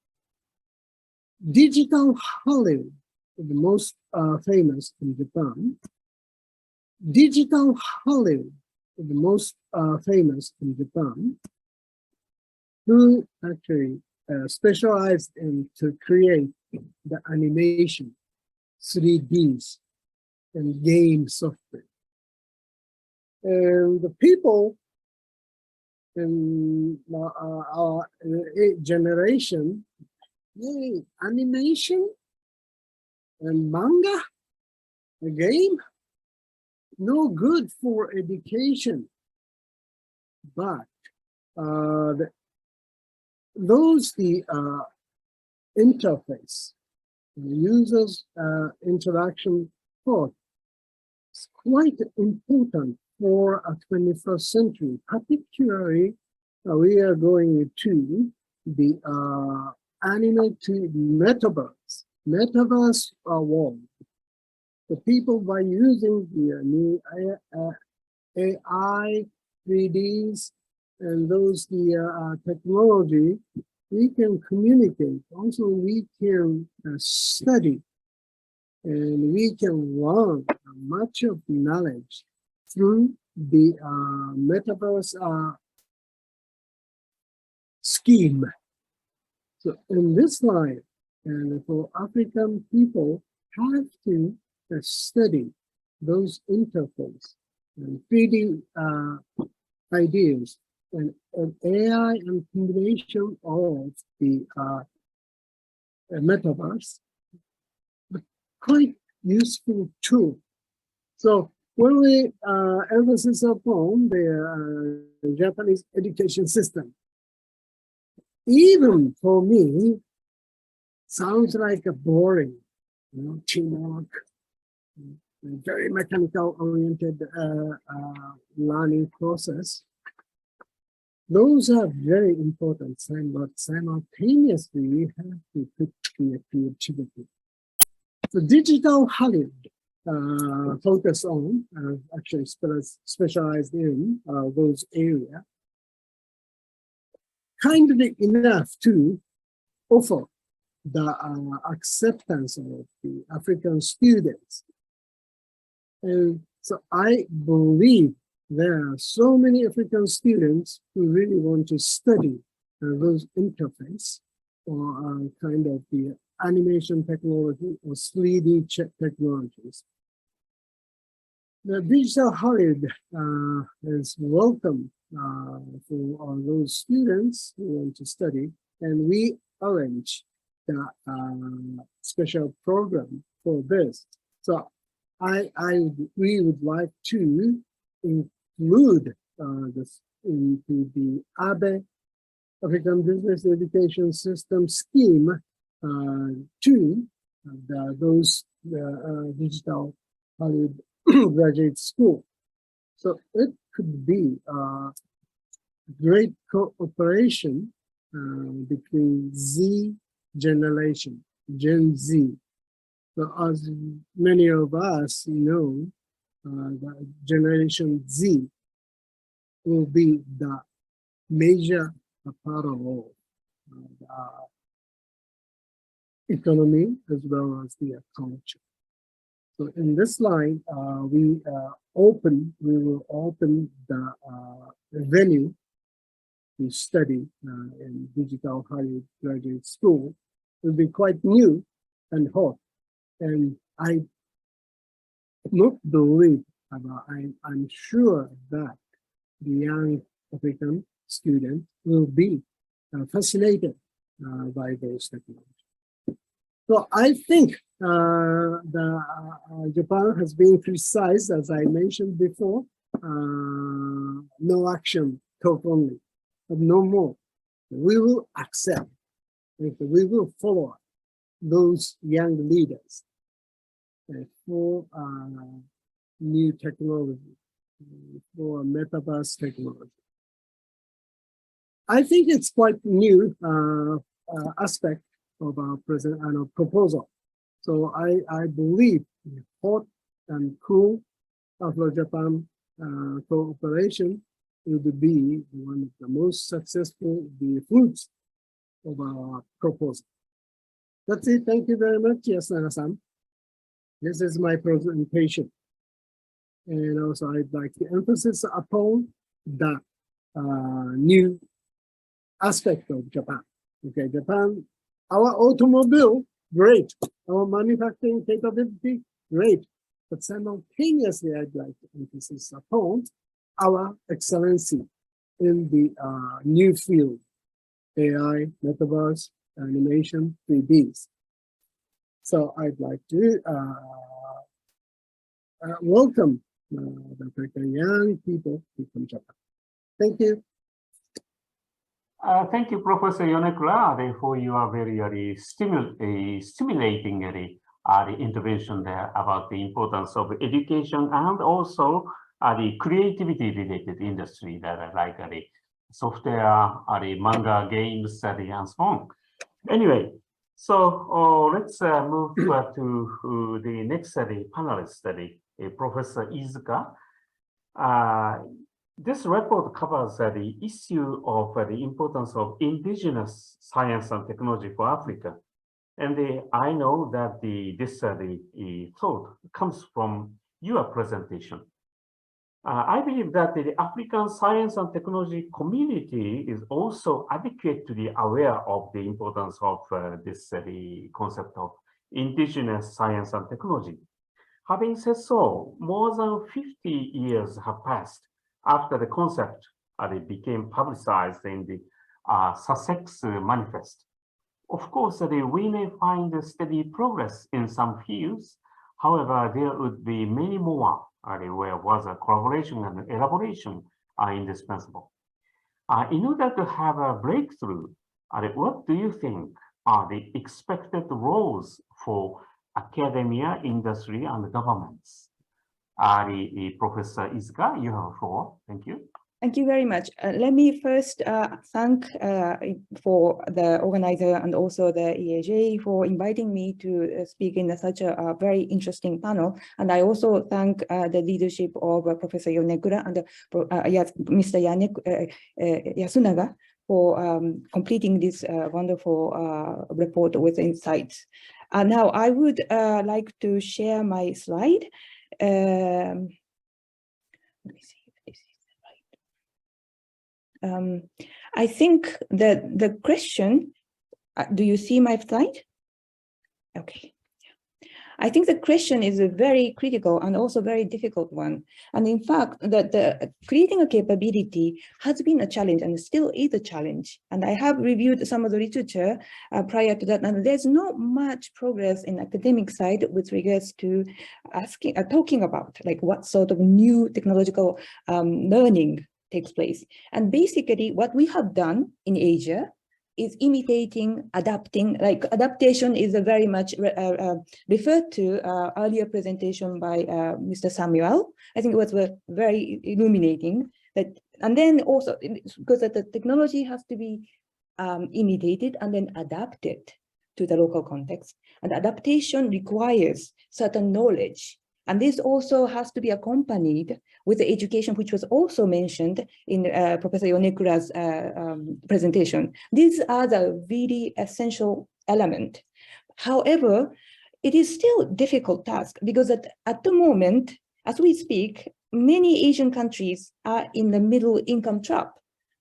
Digital Hollywood is the most famous in Japan. Digital Hollywood is the most famous in Japan, who actually specialized in to create the animation, 3Ds, and game software. And the people in our generation, animation and manga, a game, no good for education. But the interface, the user's interaction part is quite important for a 21st century. Particularly, we are going to the animated metaverse world. The people by using the new AI, 3Ds, and those technology, we can communicate. Also, we can study, and we can learn much of knowledge through the metaverse scheme. So in this line, and for African people, have to study those interface and 3D ideas and AI and combination of the metaverse, but quite useful tool. So when we emphasis upon the Japanese education system, even for me, sounds like a boring, teamwork, very mechanical oriented learning process. Those are very important, but simultaneously we have to put the creativity. So digital Hollywood focus on, actually specialized in those areas, kindly enough to offer the acceptance of the African students. And so I believe there are so many African students who really want to study those interface or kind of the animation technology or 3D technologies. The digital Hollywood is welcome for all those students who want to study, and we arrange the special program for this. So we would like to include this into the Abe African Business Education System scheme to those digital Hollywood graduate school. So it could be great cooperation between Z generation, Gen Z. So as many of us know, the Generation Z will be the major part of all the economy as well as the culture. So in this line, we will open the venue to study in Digital Hollywood Graduate School. It will be quite new and hot. And I not believe, I'm sure that the young African student will be fascinated by those technologies. So I think Japan has been criticized, as I mentioned before, no action, talk only, but no more. We will accept, we will follow those young leaders for new technology, for metaverse technology. I think it's quite new aspect of our present proposal. So I believe hot and cool Afro-Japan cooperation will be one of the most successful fruits of our proposal. That's it. Thank you very much, Yasunaga-san. This is my presentation. And also I'd like to emphasize upon the new aspect of Japan. Okay, Japan, our automobile, great. Our manufacturing capability, great. But simultaneously, I'd like to emphasize upon our excellency in the new field, AI, metaverse, animation, 3Ds. So I'd like to welcome the African young people from Japan. Thank you. Thank you, Professor Yonekura, for your very stimulating the intervention there about the importance of education and also the creativity-related industry that are like the software, the manga, games, and so on. Anyway, so let's move to the next panelist, Professor Izuka. This report covers the issue of the importance of indigenous science and technology for Africa. And I know that this thought comes from your presentation. I believe that the African science and technology community is also adequately aware of the importance of this the concept of indigenous science and technology. Having said so, more than 50 years have passed after the concept became publicized in the Sussex Manifest. Of course, we may find steady progress in some fields. However, there would be many more where was a collaboration and elaboration are indispensable. In order to have a breakthrough, what do you think are the expected roles for academia, industry, and governments? Professor Izuka, you have the floor. Thank you. Thank you very much. Let me first thank for the organizer and also the EAJ for inviting me to speak in such a very interesting panel. And I also thank the leadership of Professor Yonekura and Mr. Yasunaga for completing this wonderful report with insights. Now, I would like to share my slide. Let me see. I think that the question, do you see my slide? Okay. I think the question is a very critical and also very difficult one. And in fact, that creating a capability has been a challenge and still is a challenge. And I have reviewed some of the literature prior to that, and there's not much progress in academic side with regards to talking about like what sort of new technological learning takes place. And basically what we have done in Asia is imitating, adapting, like adaptation is a very much referred to earlier presentation by Mr. Samuel. I think it was very illuminating that, and then also because the technology has to be imitated and then adapted to the local context. And adaptation requires certain knowledge. And this also has to be accompanied with the education, which was also mentioned in Professor Yonekura's presentation. These are the really essential element. However, it is still a difficult task because at the moment, as we speak, many Asian countries are in the middle income trap.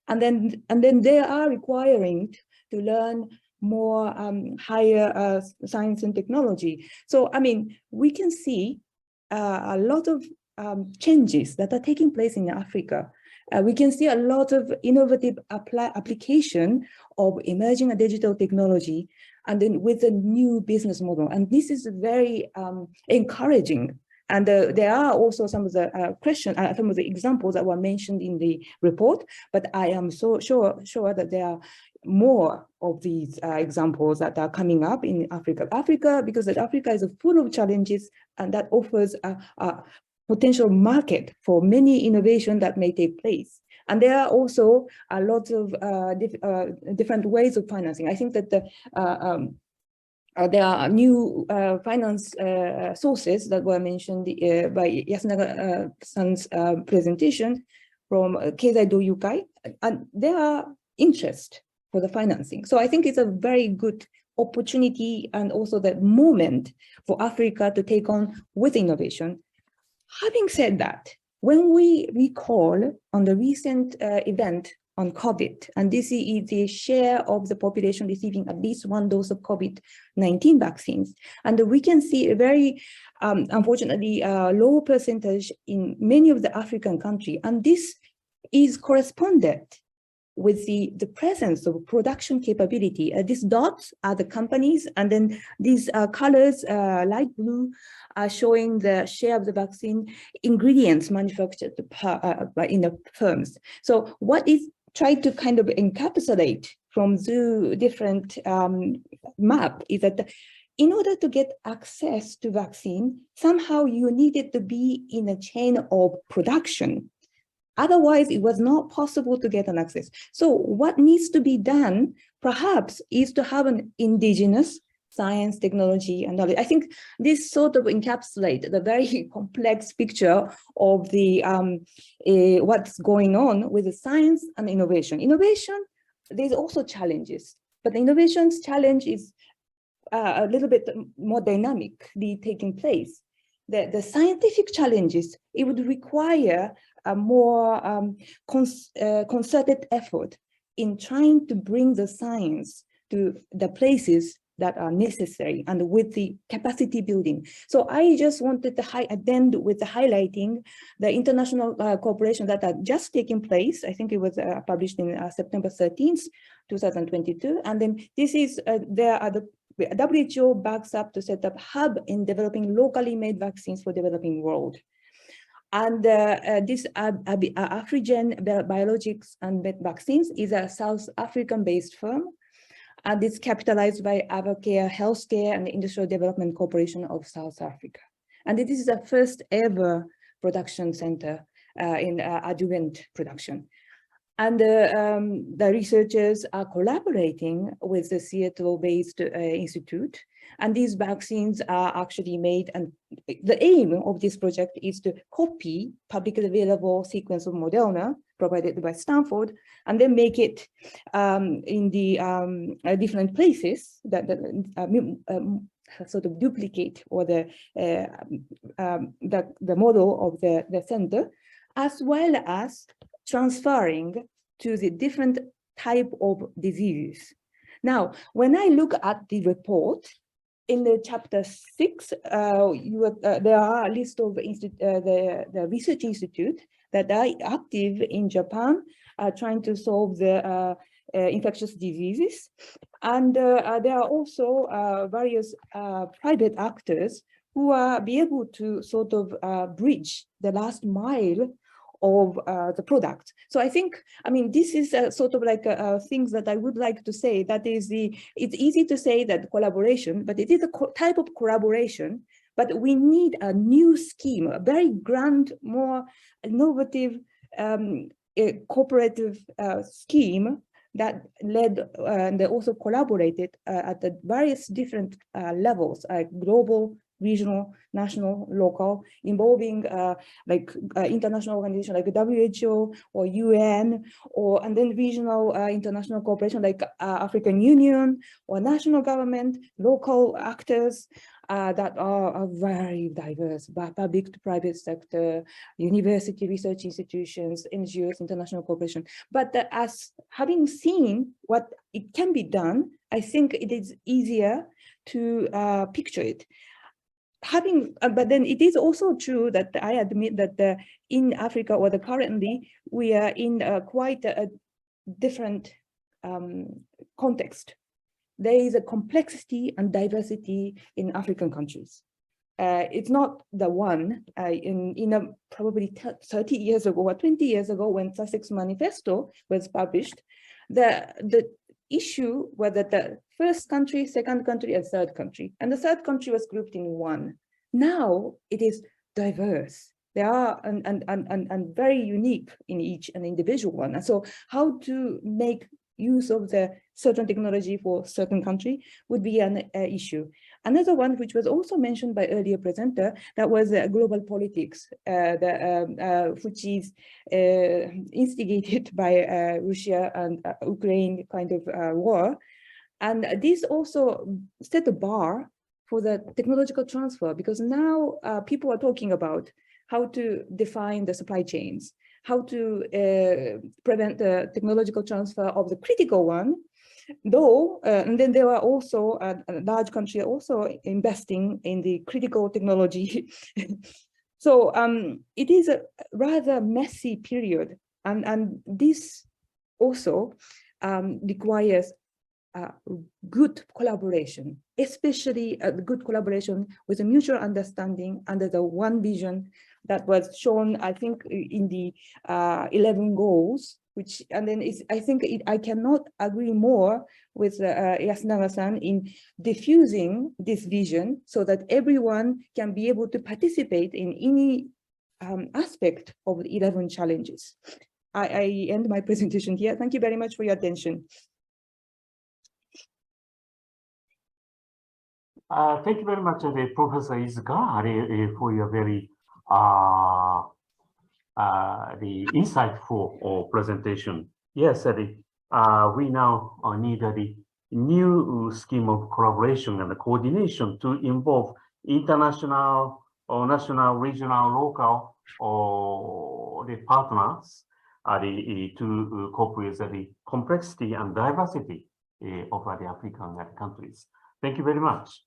And then they are requiring to learn more higher science and technology. So, I mean, we can see a lot of changes that are taking place in Africa. We can see a lot of innovative application of emerging digital technology and then with a new business model. And this is very encouraging. And there are also some of the some of the examples that were mentioned in the report, but I am so sure that there are more of these examples that are coming up in Africa. Because Africa is full of challenges and that offers a potential market for many innovations that may take place. And there are also a lot of different ways of financing. I think that there are new finance sources that were mentioned by Yasunaga-san's presentation from Keizai Doyukai, and there are interest for the financing. So I think it's a very good opportunity and also the moment for Africa to take on with innovation. Having said that, when we recall on the recent event on COVID, and this is the share of the population receiving at least one dose of COVID-19 vaccines, and we can see a very, unfortunately, low percentage in many of the African countries, and this is corresponded with the presence of production capability. These dots are the companies, and then these colors, light blue, are showing the share of the vaccine ingredients manufactured in the firms. So what is tried to kind of encapsulate from the different map is that in order to get access to vaccine, somehow you needed to be in a chain of production. Otherwise, it was not possible to get an access. So what needs to be done, perhaps, is to have an indigenous science, technology, and knowledge. I think this sort of encapsulates the very complex picture of the what's going on with the science and innovation. Innovation, there's also challenges, but the innovation's challenge is a little bit more dynamically taking place. The scientific challenges, it would require a more concerted effort in trying to bring the science to the places that are necessary and with the capacity building. So I just wanted to end with the highlighting the international cooperation that are just taking place. I think it was published in September 13th, 2022. And then this is, there are the WHO backs up to set up hub in developing locally made vaccines for developing world. And this Afrigen Biologics and Vaccines is a South African-based firm, and it's capitalized by Avacare Healthcare and the Industrial Development Corporation of South Africa. And this is the first ever production center in adjuvant production. And the researchers are collaborating with the Seattle-based institute. And these vaccines are actually made, and the aim of this project is to copy publicly available sequence of Moderna provided by Stanford, and then make it in the different places that sort of duplicate or the model of the center, as well as transferring to the different type of diseases. Now, when I look at the report, in the chapter 6, there are a list of the research institute that are active in Japan, trying to solve the infectious diseases. And there are also various private actors who are be able to sort of bridge the last mile of the product. So I think, I mean, this is sort of like things that I would like to say. That is it's easy to say that collaboration, but it is a type of collaboration. But we need a new scheme, a very grand, more innovative, cooperative scheme that led and they also collaborated at the various different levels, global, regional, national, local, involving international organizations like WHO or UN, and then regional international cooperation like African Union or national government, local actors that are very diverse, public to private sector, university research institutions, NGOs, international cooperation. But as having seen what it can be done, I think it is easier to picture it. But then it is also true that I admit that in Africa, or currently, we are in quite a different context. There is a complexity and diversity in African countries. It's not the one probably 30 years ago or 20 years ago when Sussex Manifesto was published, the issue was that the first country, second country, and third country. And the third country was grouped in one. Now it is diverse. They are and very unique in each an individual one. And so how to make use of the certain technology for certain country would be an issue. Another one, which was also mentioned by earlier presenter, that was global politics, which is instigated by Russia and Ukraine kind of war. And this also set a bar for the technological transfer, because now people are talking about how to define the supply chains, how to prevent the technological transfer of the critical one, though, and then there are also a large country also investing in the critical technology. So it is a rather messy period, and this also requires good collaboration, especially a good collaboration with a mutual understanding under the one vision that was shown, I think, in the 11 goals, which, and then I think I cannot agree more with Yasunaga-san in diffusing this vision so that everyone can be able to participate in any aspect of the 11 challenges. I end my presentation here. Thank you very much for your attention. Thank you very much, Professor Izuka, for your very the insightful presentation. Yes, we now need the new scheme of collaboration and coordination to involve international or national, regional, local, or the partners to cope with the complexity and diversity of the African countries. Thank you very much.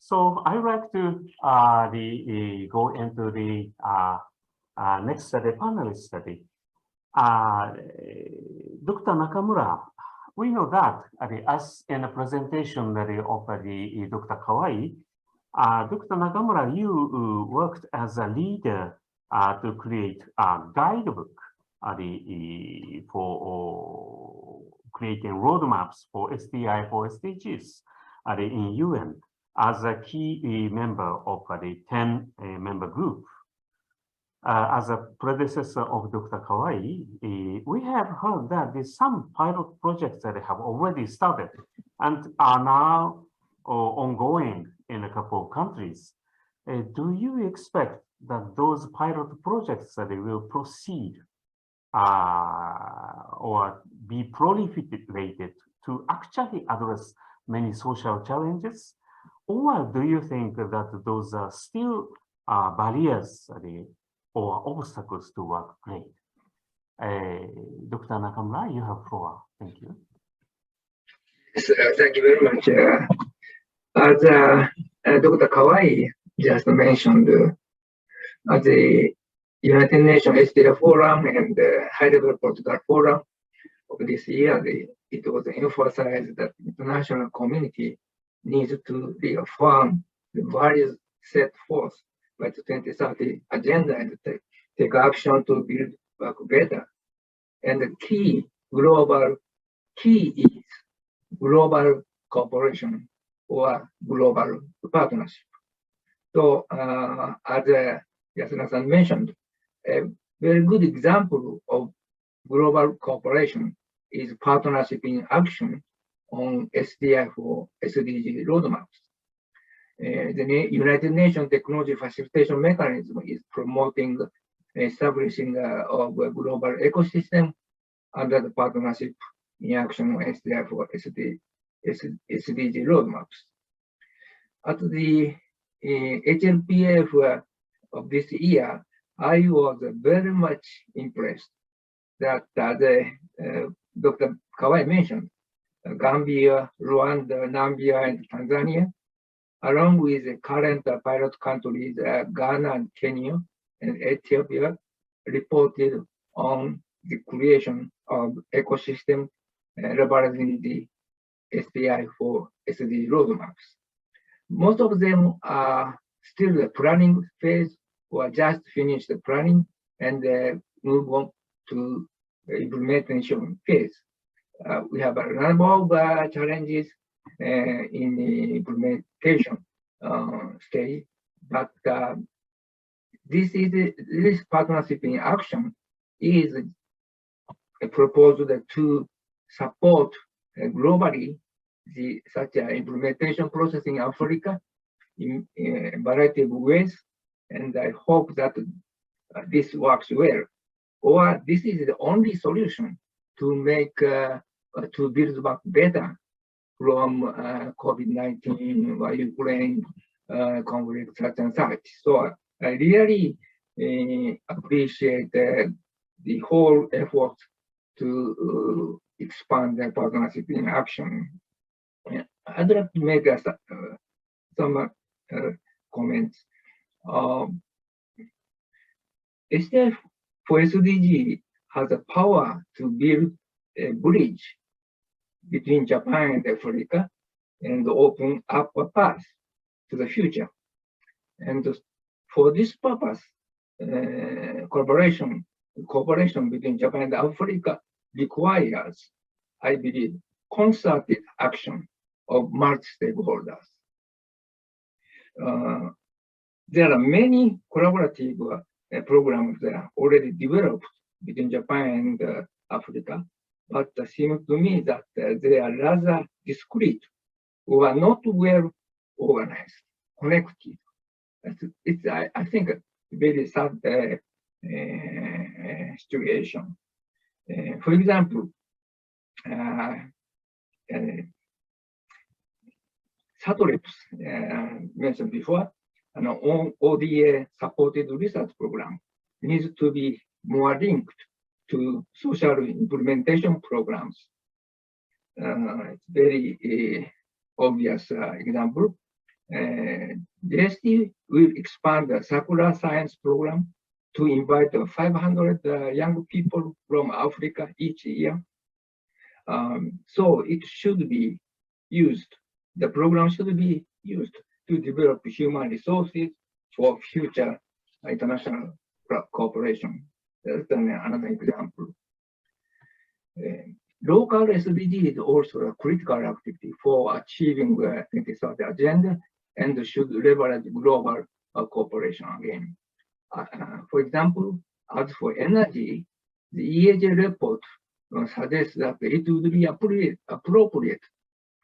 So I would like to go into the next panelist study. Dr. Nakamura, we know that as in the presentation of Dr. Kawai, Dr. Nakamura, you worked as a leader to create a guidebook for creating roadmaps for SDI for SDGs in UN as a key member of the 10-member group. As a predecessor of Dr. Kawai, we have heard that there's some pilot projects that have already started and are now ongoing in a couple of countries. Do you expect that those pilot projects that they will proceed or be proliferated to actually address many social challenges? Or do you think that those are still barriers or obstacles to work great? Dr. Nakamura, you have floor. Thank you. Thank you very much. As Dr. Kawai just mentioned, at the United Nations SDG Forum and the High-Level Political Forum of this year, it was emphasized that the international community needs to reaffirm the values set forth by the 2030 agenda and take action to build work better. And the key is global cooperation or global partnership. So as Yasuna-san mentioned, a very good example of global cooperation is partnership in action on SDI for SDG roadmaps. The United Nations Technology Facilitation Mechanism is promoting establishing of a global ecosystem under the partnership in action on SDI for SDG roadmaps. At the HLPF of this year, I was very much impressed that Dr. Kawai mentioned Gambia, Rwanda, Namibia, and Tanzania, along with the current pilot countries, Ghana and Kenya and Ethiopia, reported on the creation of ecosystem leveraging the SDI for SDG roadmaps. Most of them are still the planning phase or just finished the planning and move on to the implementation phase. We have a number of challenges in the implementation stage, but this partnership in action is proposed to support globally such an implementation process in Africa in a variety of ways, and I hope that this works well. Or this is the only solution to make to build back better from COVID-19 or Ukraine conflict, such and such. So I really appreciate the whole effort to expand the partnership in action. I'd like to make some comments. SDI for SDG has the power to build a bridge between Japan and Africa and open up a path to the future. And for this purpose, cooperation between Japan and Africa requires, I believe, concerted action of multi-stakeholders. There are many collaborative programs that are already developed between Japan and Africa, but it seems to me that they are rather discrete or not well organized, connected. It's, I think, a very sad situation. For example, SATREPS mentioned before, an ODA supported research program needs to be more linked to social implementation programs. It's very obvious example. DST will expand the Sakura Science Program to invite 500 young people from Africa each year. So it should be used. The program should be used to develop human resources for future international cooperation. That's another example. Local SDG is also a critical activity for achieving the 2030 agenda and should leverage global cooperation again. For example, as for energy, the EAJ report suggests that it would be appropriate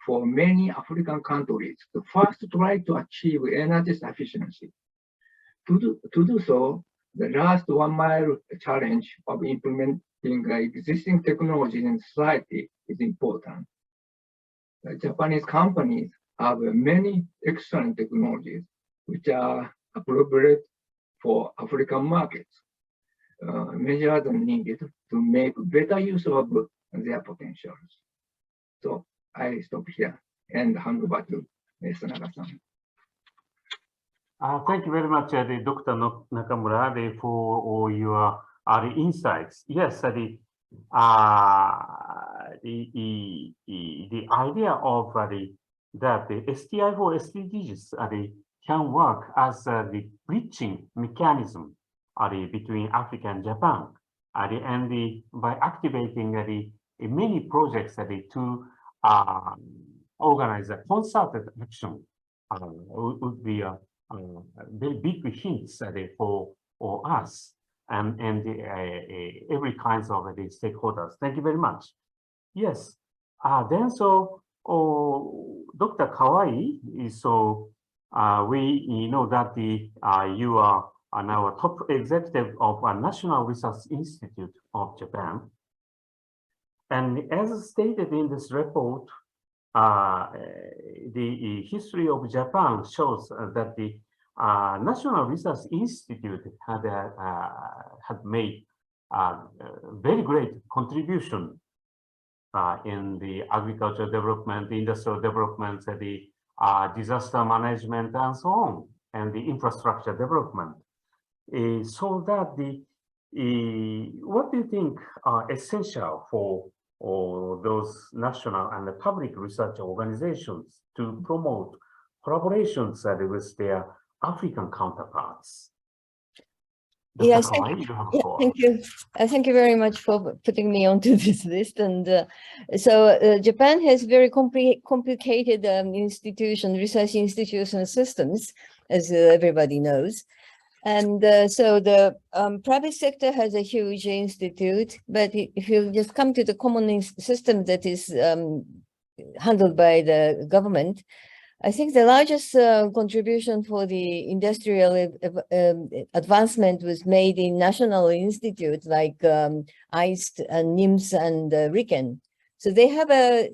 for many African countries to first try to achieve energy sufficiency. To do so, the last 1 mile challenge of implementing existing technologies in society is important. The Japanese companies have many excellent technologies which are appropriate for African markets. Measures are needed to make better use of their potentials. So I stop here and hand over to Sanaga-san. Thank you very much, Dr. Nakamura, for all your insights. Yes, the idea of that the STI for SDGs can work as the bridging mechanism between Africa and Japan by activating many projects to organize a concerted action would be a very big hints for us and every kinds of the stakeholders. Thank you very much. Yes. Then so Dr. Kawai, so we know that you are now a top executive of a National Research Institute of Japan. And as stated in this report, the history of Japan shows that the National Research Institute had made very great contribution in the agricultural development, the industrial development, the disaster management, and so on, and the infrastructure development. So that what do you think are essential for those national and the public research organizations to promote collaborations with their African counterparts? Dr. Yes, Kawai, you have a floor. thank you. Thank you very much for putting me onto this list. And so Japan has very complicated research institution systems, as everybody knows. And so the private sector has a huge institute, but if you just come to the common system that is handled by the government, I think the largest contribution for the industrial advancement was made in national institutes like ICE and NIMS and RIKEN. So they have a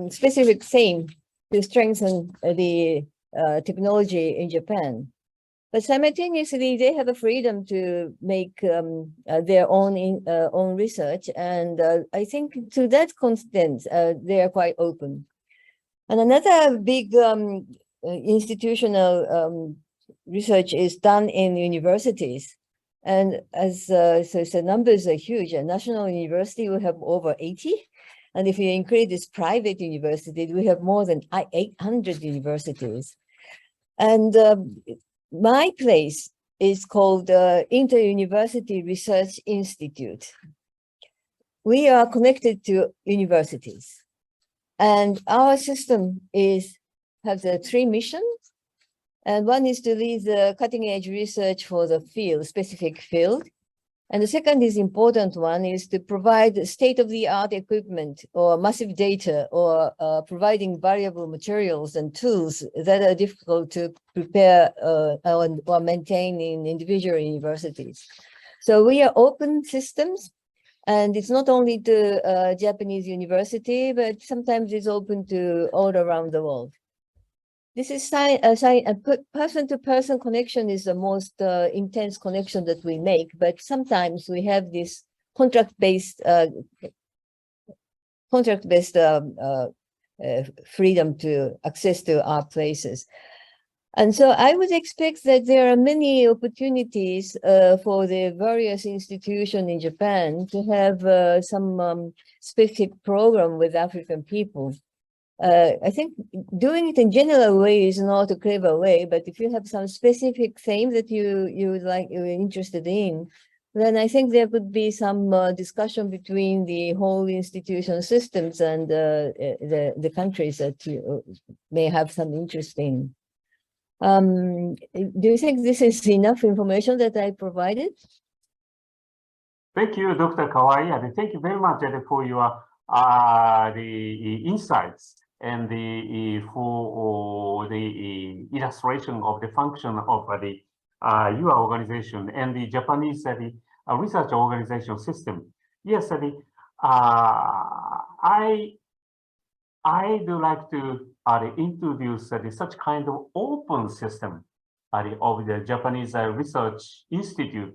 specific theme to strengthen the technology in Japan. But simultaneously, they have a freedom to make their own research. And I think to that extent, they are quite open. And another big institutional research is done in universities. And as so the numbers are huge, a national university will have over 80. And if you include this private university, we have more than 800 universities. And my place is called Inter-University Research Institute. We are connected to universities. And our system has 3 missions. And one is to lead the cutting edge research for the specific field. And the second is important one is to provide state-of-the-art equipment or massive data or providing valuable materials and tools that are difficult to prepare or maintain in individual universities. So we are open systems, and it's not only to Japanese university, but sometimes it's open to all around the world. This is a person-to-person connection is the most intense connection that we make, but sometimes we have this contract-based freedom to access to our places. And so I would expect that there are many opportunities for the various institutions in Japan to have some specific program with African people. I think doing it in general way is not a clever way, but if you have some specific theme that you're interested in, then I think there could be some discussion between the whole institution systems and the countries that you may have some interest in. Do you think this is enough information that I provided? Thank you, Dr. Kawai, and thank you very much for your the insights and for the illustration of the function of the your organization and the Japanese research organization system. Yes, I do like to introduce such kind of open system of the Japanese Research Institute,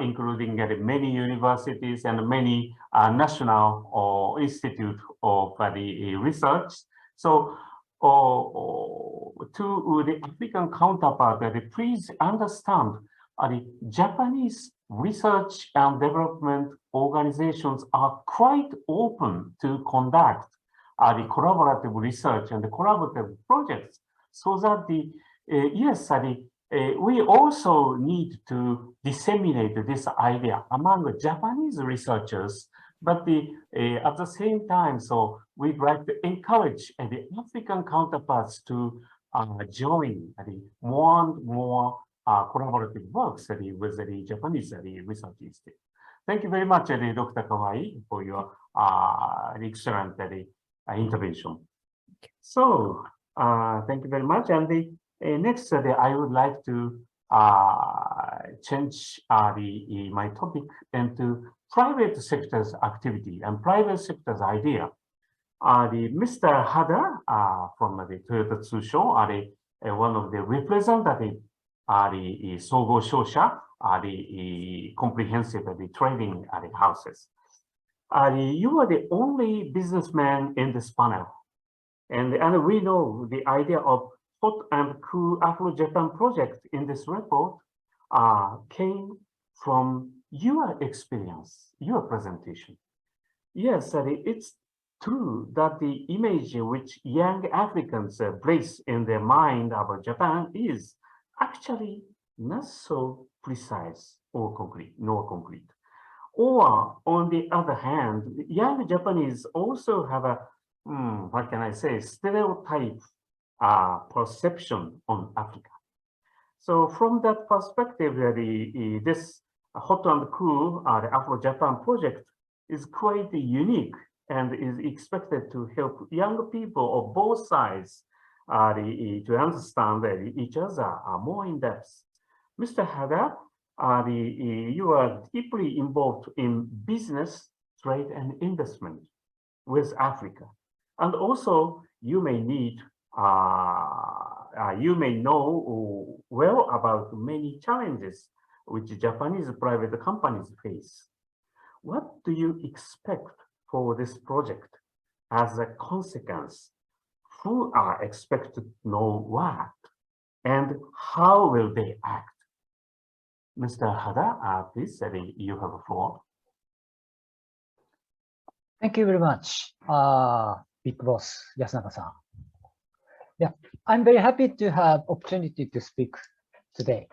including many universities and many national institute of the research. So to the African counterpart, please understand the Japanese research and development organizations are quite open to conduct the collaborative research and the collaborative projects, so that the yes, we also need to disseminate this idea among Japanese researchers, but at the same time, so we'd like to encourage the African counterparts to join more and more collaborative works with the Japanese research institute. Thank you very much, Dr. Kawai, for your excellent intervention. So, thank you very much. And next, I would like to change my topic into private sector's activity and private sector's idea. Mr. Hada from the Toyota Tsusho, one of the representative the Sogo Shosha, the comprehensive trading houses. You are the only businessman in this panel. And we know the idea of hot and cool Afro-Japan project in this report came from your experience, your presentation. Yes, it's true that the image which young Africans place in their mind about Japan is actually not so precise or concrete, nor concrete. Or on the other hand, young Japanese also have a, what can I say, stereotype perception on Africa. So from that perspective, this hot and cool the Afro-Japan project is quite unique and is expected to help young people of both sides to understand each other more in depth. Mr. Hada, you are deeply involved in business, trade, and investment with Africa. And also, you may need, you may know well about many challenges which Japanese private companies face. What do you expect for this project as a consequence? Who are expected to know what, and how will they act? Mr. Hada, please, you have the floor. Thank you very much, Big Boss Yasunaga-san. Yeah, I'm very happy to have opportunity to speak today.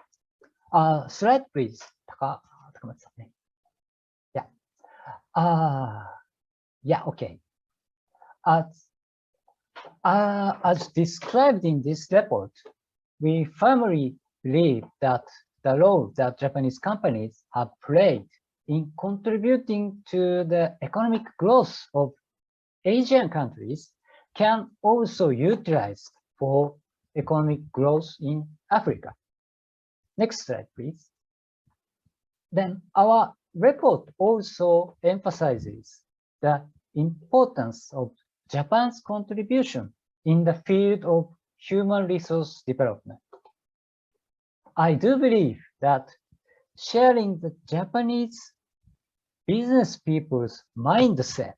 Slide, please. Yeah. Yeah, okay. As described in this report, we firmly believe that the role that Japanese companies have played in contributing to the economic growth of Asian countries can also utilize for economic growth in Africa. Next slide, please. Then our report also emphasizes the importance of Japan's contribution in the field of human resource development. I do believe that sharing the Japanese business people's mindset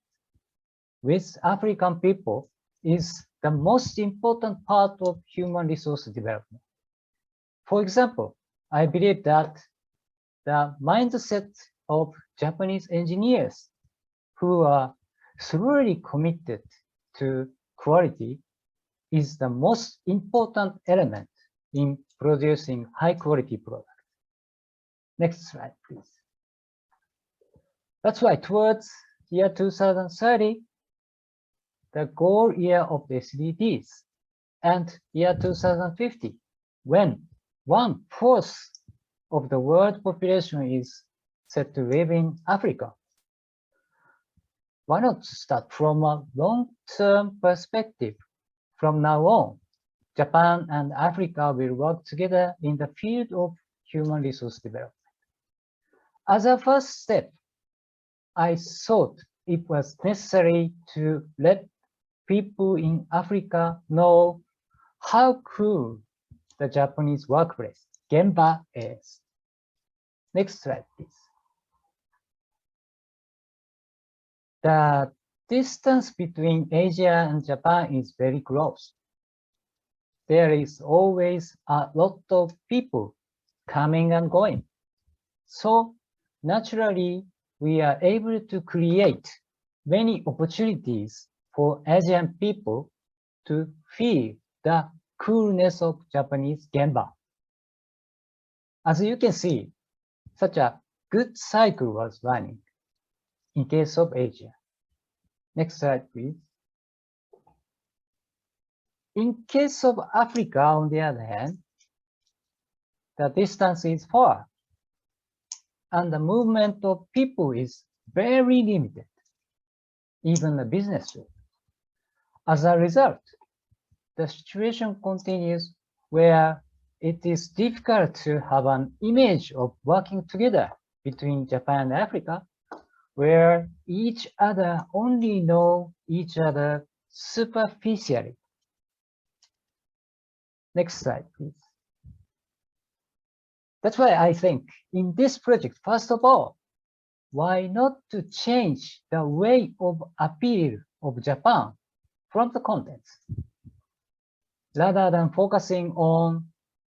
with African people is the most important part of human resource development. For example, I believe that the mindset of Japanese engineers who are thoroughly committed to quality is the most important element in producing high quality products. Next slide, please. That's why towards year 2030, the goal year of the SDGs, and year 2050, when 1/4 of the world population is said to live in Africa. Why not start from a long-term perspective? From now on, Japan and Africa will work together in the field of human resource development. As a first step, I thought it was necessary to let people in Africa know how cool the Japanese workplace, Gemba, is. Next slide, please. The distance between Asia and Japan is very close. There is always a lot of people coming and going. So naturally, we are able to create many opportunities for Asian people to feel the coolness of Japanese Gemba. as you can see, such a good cycle was running in case of Asia. Next slide, please. In case of Africa, on the other hand, the distance is far, and the movement of people is very limited, even the business trip. As a result, the situation continues where it is difficult to have an image of working together between Japan and Africa, where each other only know each other superficially. Next slide, please. That's why I think in this project, first of all, why not to change the way of appeal of Japan from the contents, rather than focusing on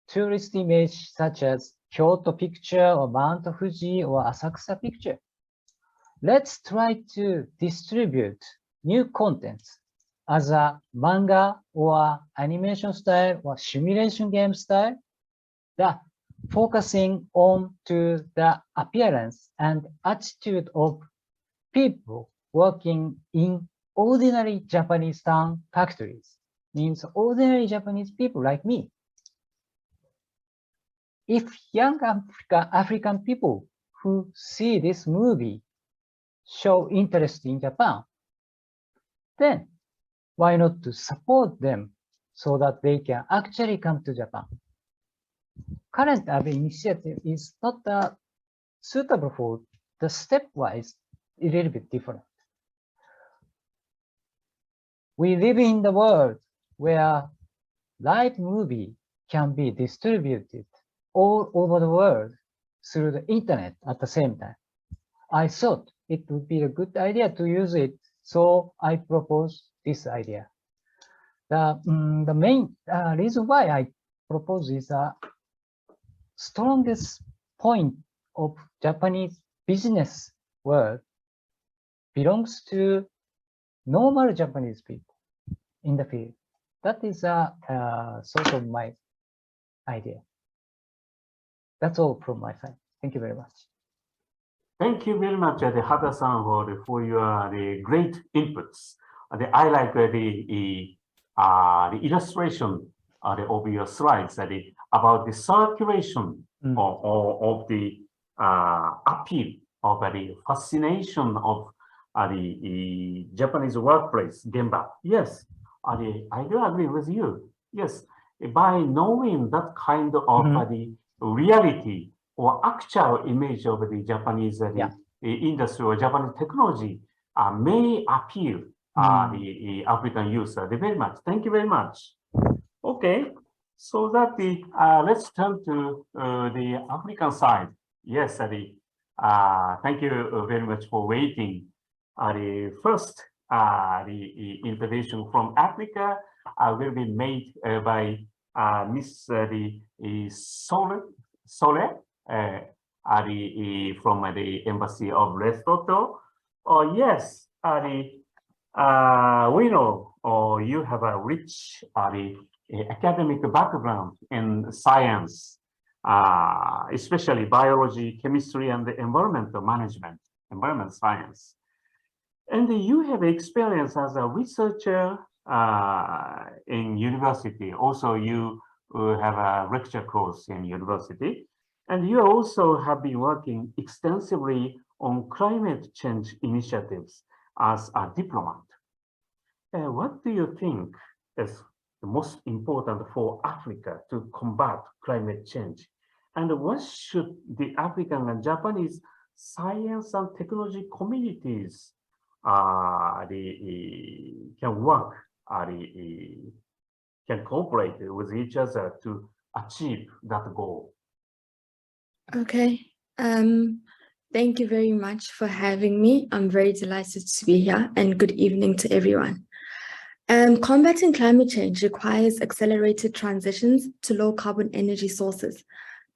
tourist image such as Kyoto picture or Mount Fuji or Asakusa picture. Let's try to distribute new contents as a manga or animation style or simulation game style that focusing on to the appearance and attitude of people working in ordinary Japanese town factories, means ordinary Japanese people like me. If young African people who see this movie show interest in Japan, then why not to support them so that they can actually come to Japan? Current initiative is not suitable for the stepwise, a little bit different. We live in the world where live movie can be distributed all over the world through the internet at the same time. I thought it would be a good idea to use it, so I propose this idea. The main reason why I propose is strongest point of Japanese business world belongs to normal Japanese people in the field. That is sort of my idea. That's all from my side. Thank you very much. Thank you very much, Hada-san, for your great inputs. I like the illustration of your slides about the circulation of the appeal of the fascination of the Japanese workplace, Gemba. Yes, I do agree with you. Yes, by knowing that kind of the reality or actual image of the Japanese industry or Japanese technology may appeal the African youth very much. Thank you very much. Okay, so that let's turn to the African side. Yes, thank you very much for waiting. The first the invitation from Africa will be made by Miss Sole from the Embassy of Lesotho. Yes, we know you have a rich academic background in science, especially biology, chemistry, and the environmental management, environment science. And you have experience as a researcher in university. Also, you have a lecture course in university. And you also have been working extensively on climate change initiatives as a diplomat. What do you think is the most important for Africa to combat climate change? And what should the African and Japanese science and technology communities can work, can cooperate with each other to achieve that goal? Okay. Thank you very much for having me. I'm very delighted to be here, and good evening to everyone. Combating climate change requires accelerated transitions to low carbon energy sources.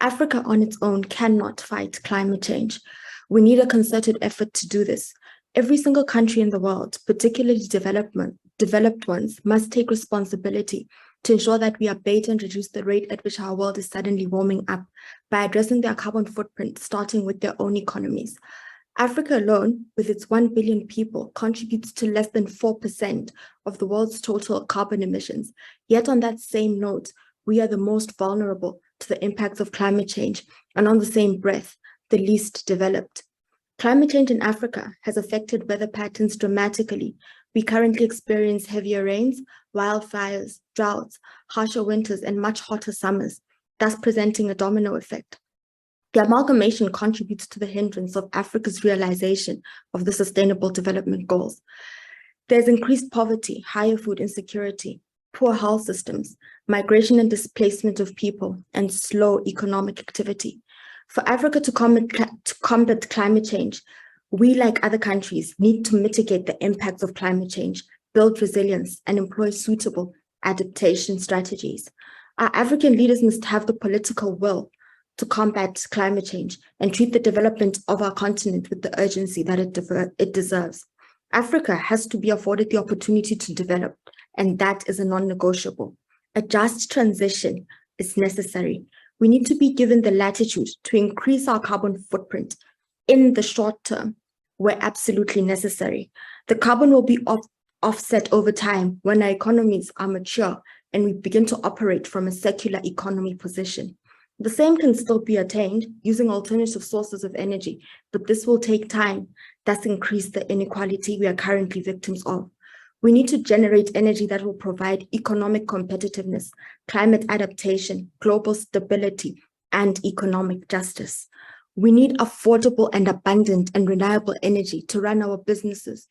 Africa on its own cannot fight climate change. We need a concerted effort to do this. Every single country in the world, particularly developed ones, must take responsibility to ensure that we abate and reduce the rate at which our world is suddenly warming up by addressing their carbon footprint, starting with their own economies. Africa alone, with its 1 billion people, contributes to less than 4% of the world's total carbon emissions. Yet on that same note, we are the most vulnerable to the impacts of climate change, and on the same breath, the least developed. Climate change in Africa has affected weather patterns dramatically. We currently experience heavier rains, wildfires, droughts, harsher winters, and much hotter summers, thus presenting a domino effect. The amalgamation contributes to the hindrance of Africa's realization of the Sustainable Development Goals. There's increased poverty, higher food insecurity, poor health systems, migration and displacement of people, and slow economic activity. For Africa to combat climate change, we, like other countries, need to mitigate the impacts of climate change, build resilience, and employ suitable adaptation strategies. Our African leaders must have the political will to combat climate change and treat the development of our continent with the urgency that it deserves. Africa has to be afforded the opportunity to develop, and that is a non-negotiable. A just transition is necessary. We need to be given the latitude to increase our carbon footprint in the short term where absolutely necessary. The carbon will be offset over time when our economies are mature and we begin to operate from a secular economy position. The same can still be attained using alternative sources of energy, but this will take time, thus increase the inequality we are currently victims of. We need to generate energy that will provide economic competitiveness, climate adaptation, global stability, and economic justice. We need affordable and abundant and reliable energy to run our businesses,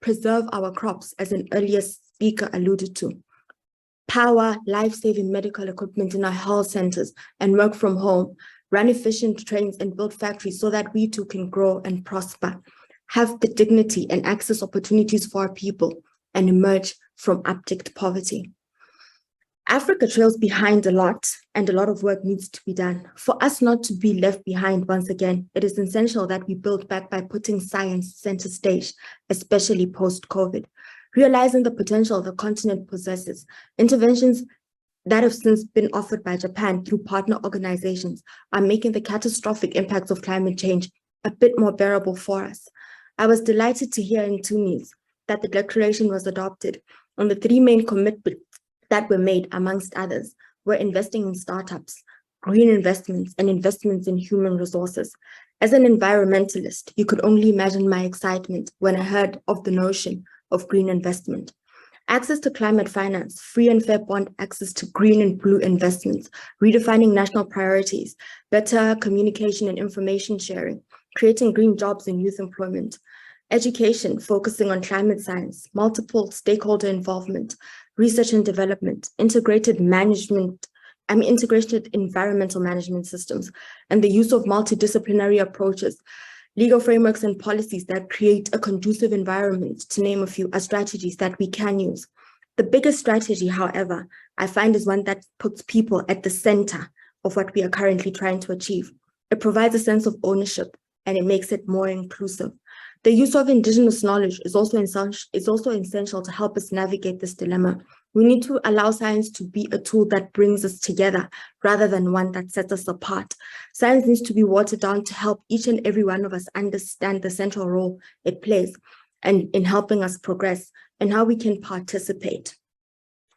preserve our crops, as an earlier speaker alluded to, power life-saving medical equipment in our health centers and work from home, run efficient trains and build factories so that we too can grow and prosper, have the dignity and access opportunities for our people, and emerge from abject poverty. Africa trails behind a lot, and a lot of work needs to be done. For us not to be left behind once again, it is essential that we build back by putting science center stage, especially post-COVID. Realizing the potential the continent possesses, interventions that have since been offered by Japan through partner organizations are making the catastrophic impacts of climate change a bit more bearable for us. I was delighted to hear in Tunis that the declaration was adopted on the three main commitments that were made, amongst others, were investing in startups, green investments, and investments in human resources. As an environmentalist, you could only imagine my excitement when I heard of the notion of green investment. Access to climate finance, free and fair bond access to green and blue investments, redefining national priorities, better communication and information sharing, creating green jobs and youth employment, education focusing on climate science, multiple stakeholder involvement, research and development, integrated environmental management systems, and the use of multidisciplinary approaches, legal frameworks and policies that create a conducive environment, to name a few, are strategies that we can use. The biggest strategy, however, I find is one that puts people at the center of what we are currently trying to achieve. It provides a sense of ownership and it makes it more inclusive. The use of indigenous knowledge is also essential to help us navigate this dilemma. We need to allow science to be a tool that brings us together rather than one that sets us apart. Science needs to be watered down to help each and every one of us understand the central role it plays and in helping us progress and how we can participate.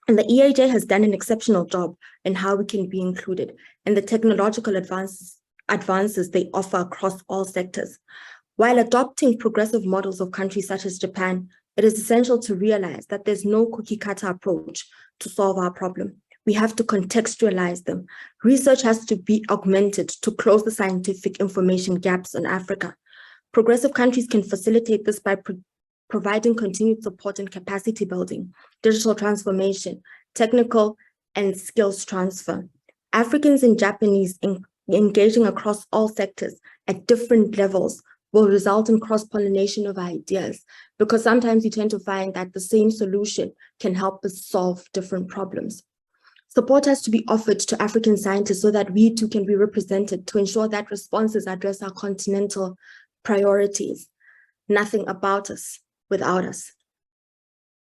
And the EAJ has done an exceptional job in how we can be included and the technological advances they offer across all sectors. While adopting progressive models of countries such as Japan, it is essential to realize that there's no cookie-cutter approach to solve our problem. We have to contextualize them. Research has to be augmented to close the scientific information gaps in Africa. Progressive countries can facilitate this by providing continued support in capacity building, digital transformation, technical and skills transfer. Africans and Japanese engaging across all sectors at different levels will result in cross-pollination of ideas, because sometimes you tend to find that the same solution can help us solve different problems. Support has to be offered to African scientists so that we too can be represented to ensure that responses address our continental priorities. Nothing about us without us.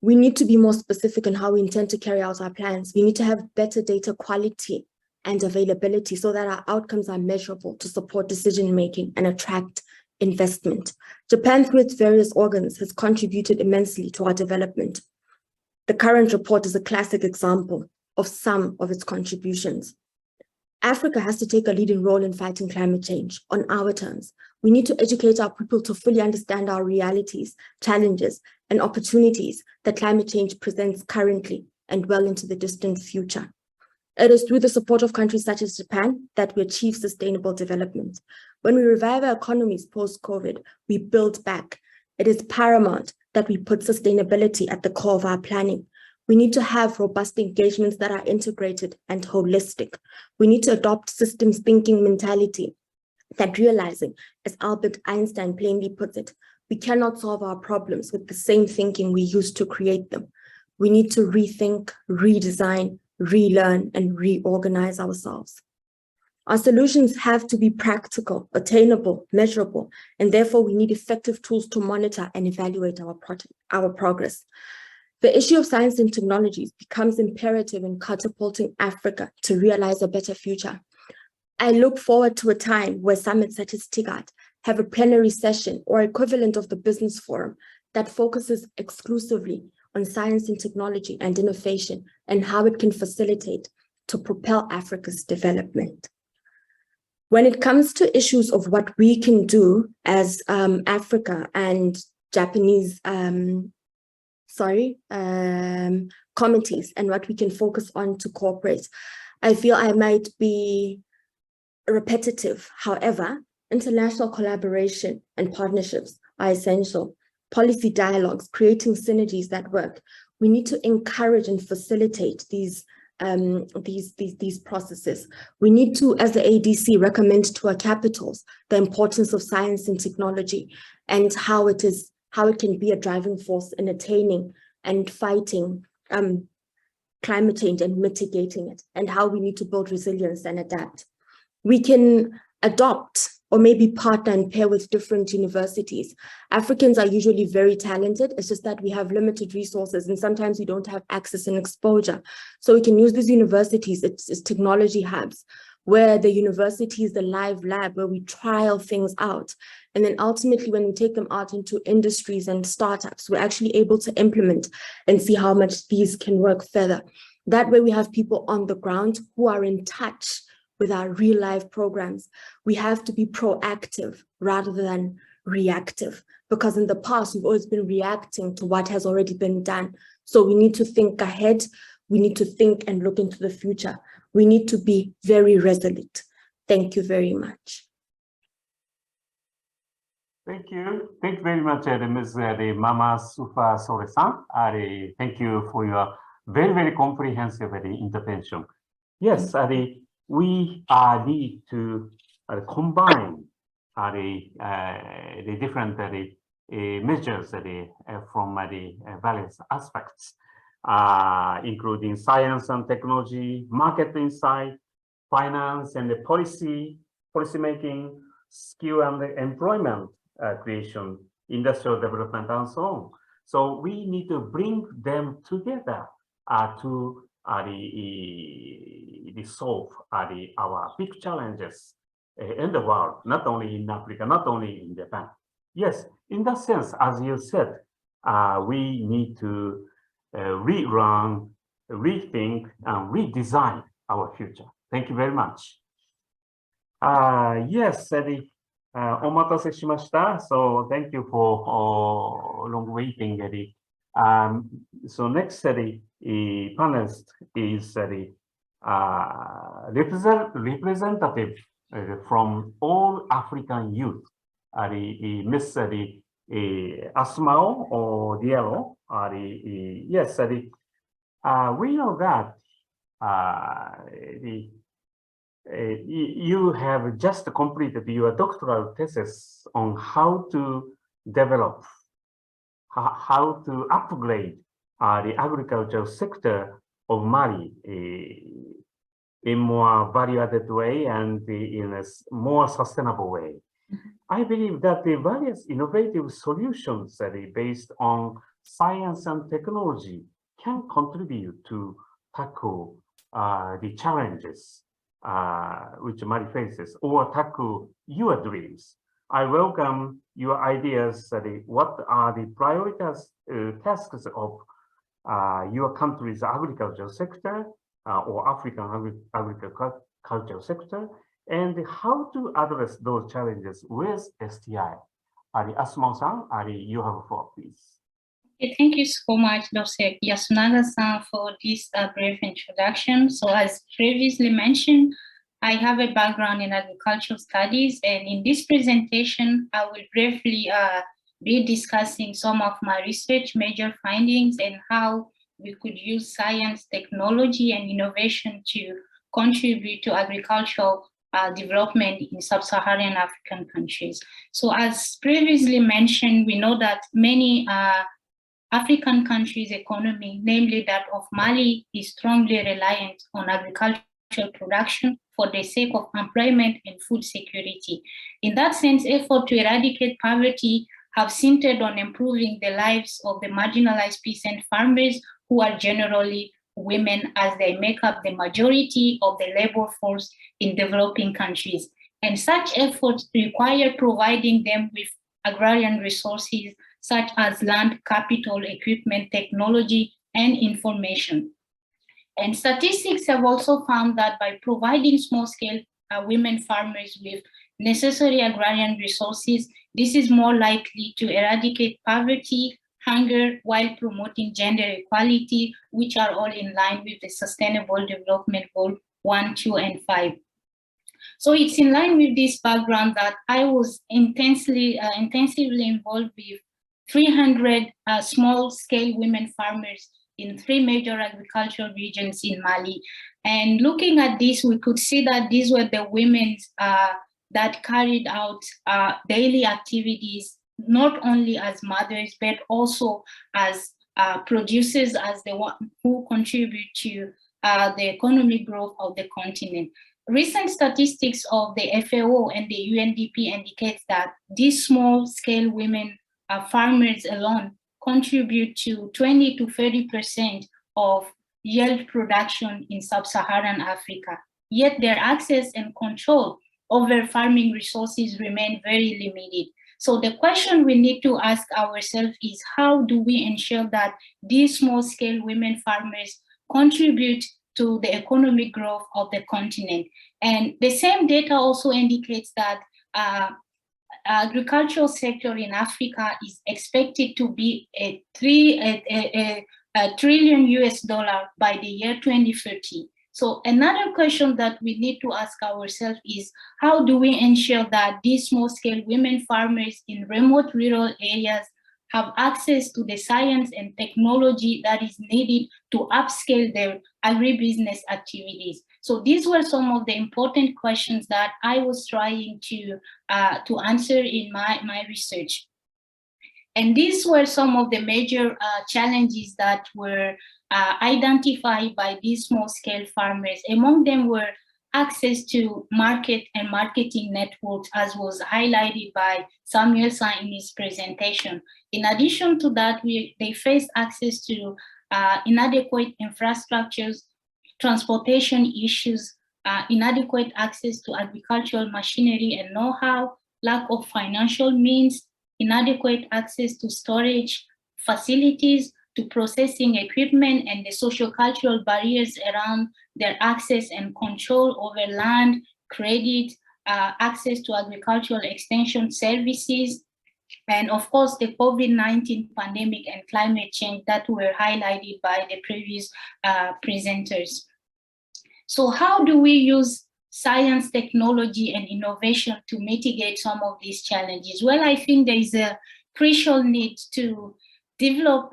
We need to be more specific in how we intend to carry out our plans. We need to have better data quality and availability so that our outcomes are measurable to support decision-making and attract investment. Japan, through its various organs, has contributed immensely to our development. The current report is a classic example of some of its contributions. Africa has to take a leading role in fighting climate change on our terms. We need to educate our people to fully understand our realities, challenges, and opportunities that climate change presents currently and well into the distant future. It is through the support of countries such as Japan that we achieve sustainable development. When we revive our economies post-COVID, we build back. It is paramount that we put sustainability at the core of our planning. We need to have robust engagements that are integrated and holistic. We need to adopt systems thinking mentality that realizing, as Albert Einstein plainly puts it, we cannot solve our problems with the same thinking we used to create them. We need to rethink, redesign, relearn, and reorganize ourselves. Our solutions have to be practical, attainable, measurable, and therefore we need effective tools to monitor and evaluate our progress. The issue of science and technologies becomes imperative in catapulting Africa to realize a better future. I look forward to a time where summits such as TICAD have a plenary session or equivalent of the business forum that focuses exclusively on science and technology and innovation and how it can facilitate to propel Africa's development. When it comes to issues of what we can do as Africa and Japanese committees and what we can focus on to cooperate, I feel I might be repetitive. However, international collaboration and partnerships are essential. Policy dialogues, creating synergies that work. We need to encourage and facilitate these processes. We need to, as the ADC, recommend to our capitals the importance of science and technology and how it can be a driving force in attaining and fighting climate change and mitigating it, and how we need to build resilience and adapt. We can adopt or maybe partner and pair with different universities. Africans are usually very talented. It's just that we have limited resources and sometimes we don't have access and exposure. So we can use these universities, it's technology hubs, where the university is the live lab where we trial things out. And then ultimately when we take them out into industries and startups, we're actually able to implement and see how much these can work further. That way we have people on the ground who are in touch with our real life programs. We have to be proactive rather than reactive, because in the past, we've always been reacting to what has already been done. So we need to think ahead. We need to think and look into the future. We need to be very resolute. Thank you very much. Thank you. Thank you very much, Ms. Mama Sufa Sore-san. Thank you for your very, very comprehensive intervention. Yes, we need to combine the different measures from the various aspects, including science and technology, market insight, finance and the policy making, skill and employment creation, industrial development, and so on. So we need to bring them together to solve our big challenges in the world, not only in Africa, not only in Japan. Yes, in that sense, as you said, we need to rerun, rethink, and redesign our future. Thank you very much. Yes, お待たせしました。So thank you for long waiting. So next panelist is representative from all African youth. Miss Asmao or Diallo. Yes, we know that you have just completed your doctoral thesis on how to develop, how to upgrade the agricultural sector of Mali in more value-added way and in a more sustainable way. I believe that the various innovative solutions based on science and technology can contribute to tackle the challenges which Mali faces, or tackle your dreams. I welcome your ideas. What are the priorities tasks of your country's agricultural sector or African agricultural sector, and how to address those challenges with STI. Asuma-san, you have the floor, please. Okay, thank you so much, Dr. Yasunaga-san, for this brief introduction. So as previously mentioned, I have a background in agricultural studies, and in this presentation, I will briefly be discussing some of my research major findings and how we could use science, technology, and innovation to contribute to agricultural development in sub-Saharan African countries. So as previously mentioned, we know that many African countries' economy, namely that of Mali, is strongly reliant on agricultural production for the sake of employment and food security. In that sense, effort to eradicate poverty have centered on improving the lives of the marginalized peasant farmers, who are generally women, as they make up the majority of the labor force in developing countries. And such efforts require providing them with agrarian resources such as land, capital, equipment, technology, and information. And statistics have also found that by providing small-scale women farmers with necessary agrarian resources, this is more likely to eradicate poverty, hunger, while promoting gender equality, which are all in line with the Sustainable Development Goal 1, 2, and 5. So it's in line with this background that I was intensively involved with 300 small-scale women farmers in 3 major agricultural regions in Mali. And looking at this, we could see that these were the women that carried out daily activities, not only as mothers, but also as producers, as the one who contribute to the economic growth of the continent. Recent statistics of the FAO and the UNDP indicates that these small-scale women farmers alone contribute to 20 to 30% of yield production in sub-Saharan Africa. Yet their access and control over farming resources remain very limited. So the question we need to ask ourselves is, how do we ensure that these small-scale women farmers contribute to the economic growth of the continent? And the same data also indicates that agricultural sector in Africa is expected to be a $1 trillion by the year 2030. So another question that we need to ask ourselves is, how do we ensure that these small-scale women farmers in remote rural areas have access to the science and technology that is needed to upscale their agribusiness activities? So these were some of the important questions that I was trying to answer in my research. And these were some of the major challenges that were identified by these small-scale farmers. Among them were access to market and marketing networks, as was highlighted by Samuel-san in his presentation. In addition to that, they faced access to inadequate infrastructures, transportation issues, inadequate access to agricultural machinery and know-how, lack of financial means, inadequate access to storage facilities, to processing equipment, and the socio-cultural barriers around their access and control over land, credit, access to agricultural extension services, and of course the COVID-19 pandemic and climate change that were highlighted by the previous presenters. So how do we use science, technology, and innovation to mitigate some of these challenges? Well, I think there is a crucial need to develop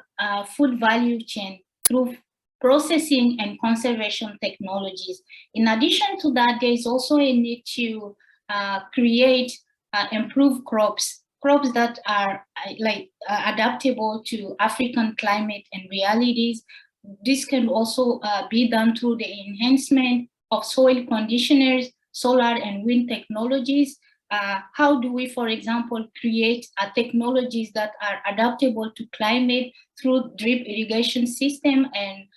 food value chain through processing and conservation technologies. In addition to that, there is also a need to create improved crops that are adaptable to African climate and realities. This can also be done through the enhancement of soil conditioners, solar and wind technologies, how do we, for example, create technologies that are adaptable to climate through drip irrigation system and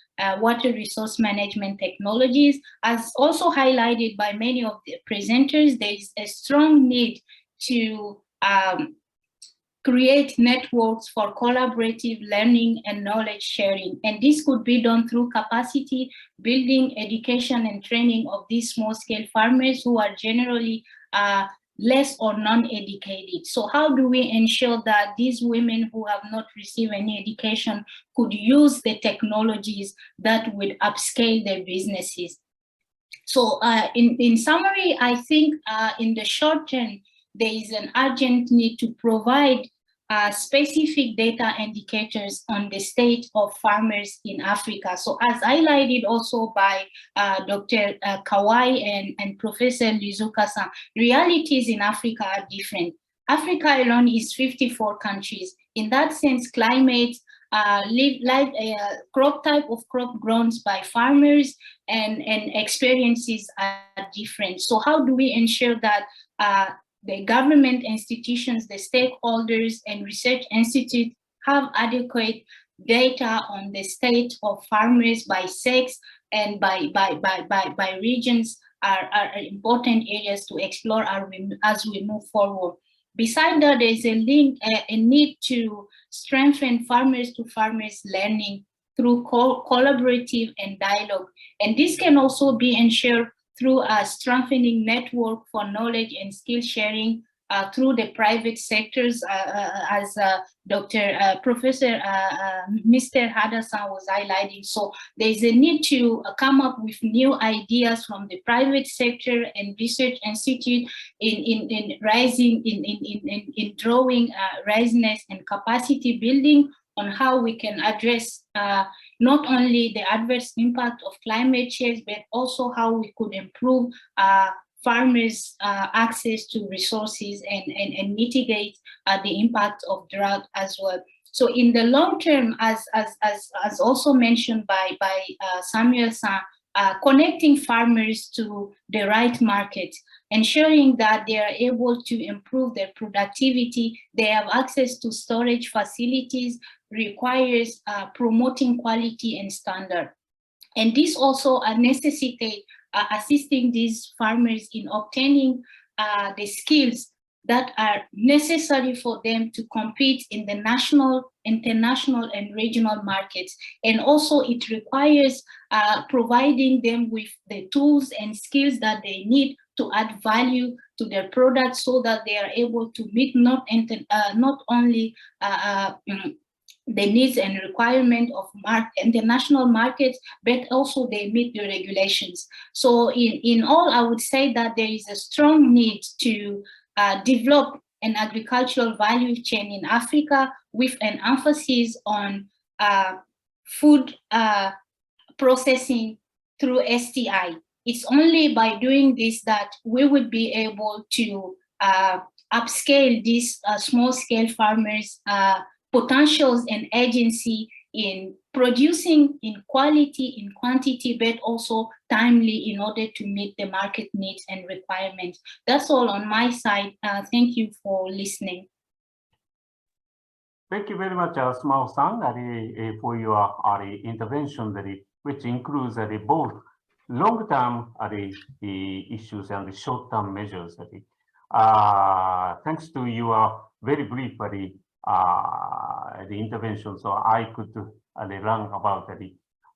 water resource management technologies. As also highlighted by many of the presenters, there is a strong need to create networks for collaborative learning and knowledge sharing. And this could be done through capacity building, education, and training of these small-scale farmers who are generally less or non-educated. So how do we ensure that these women who have not received any education could use the technologies that would upscale their businesses? So in summary, I think in the short term, there is an urgent need to provide specific data indicators on the state of farmers in Africa. So as highlighted also by Dr. Kawai and Professor Lizuka-san, realities in Africa are different. Africa alone is 54 countries. In that sense, climate, crop type of crop grown by farmers and experiences are different. So how do we ensure that the government institutions, the stakeholders, and research institutes have adequate data on the state of farmers by sex and by regions are important areas to explore as we move forward. Besides that, there's a need to strengthen farmers-to-farmers learning through collaborative and dialogue. And this can also be ensured through a strengthening network for knowledge and skill sharing through the private sectors, as Professor Mr. Hadasan was highlighting. So there's a need to come up with new ideas from the private sector and research institute in drawing readiness and capacity building on how we can address not only the adverse impact of climate change, but also how we could improve farmers' access to resources and mitigate the impact of drought as well. So in the long term, as also mentioned by Samuel-san, connecting farmers to the right market, ensuring that they are able to improve their productivity, they have access to storage facilities, requires promoting quality and standard. And this also necessitates assisting these farmers in obtaining the skills that are necessary for them to compete in the national, international, and regional markets. And also it requires providing them with the tools and skills that they need to add value to their products so that they are able to meet not only the needs and requirement of international markets, but also they meet the regulations. So in all, I would say that there is a strong need to develop an agricultural value chain in Africa with an emphasis on food processing through STI. It's only by doing this that we would be able to upscale these small-scale farmers' potentials and agency in producing in quality, in quantity, but also timely in order to meet the market needs and requirements. That's all on my side. Thank you for listening. Thank you very much, Smao-san, for your intervention, which includes both long-term issues and the short-term measures. Thanks to your very brief the intervention, so I could learn about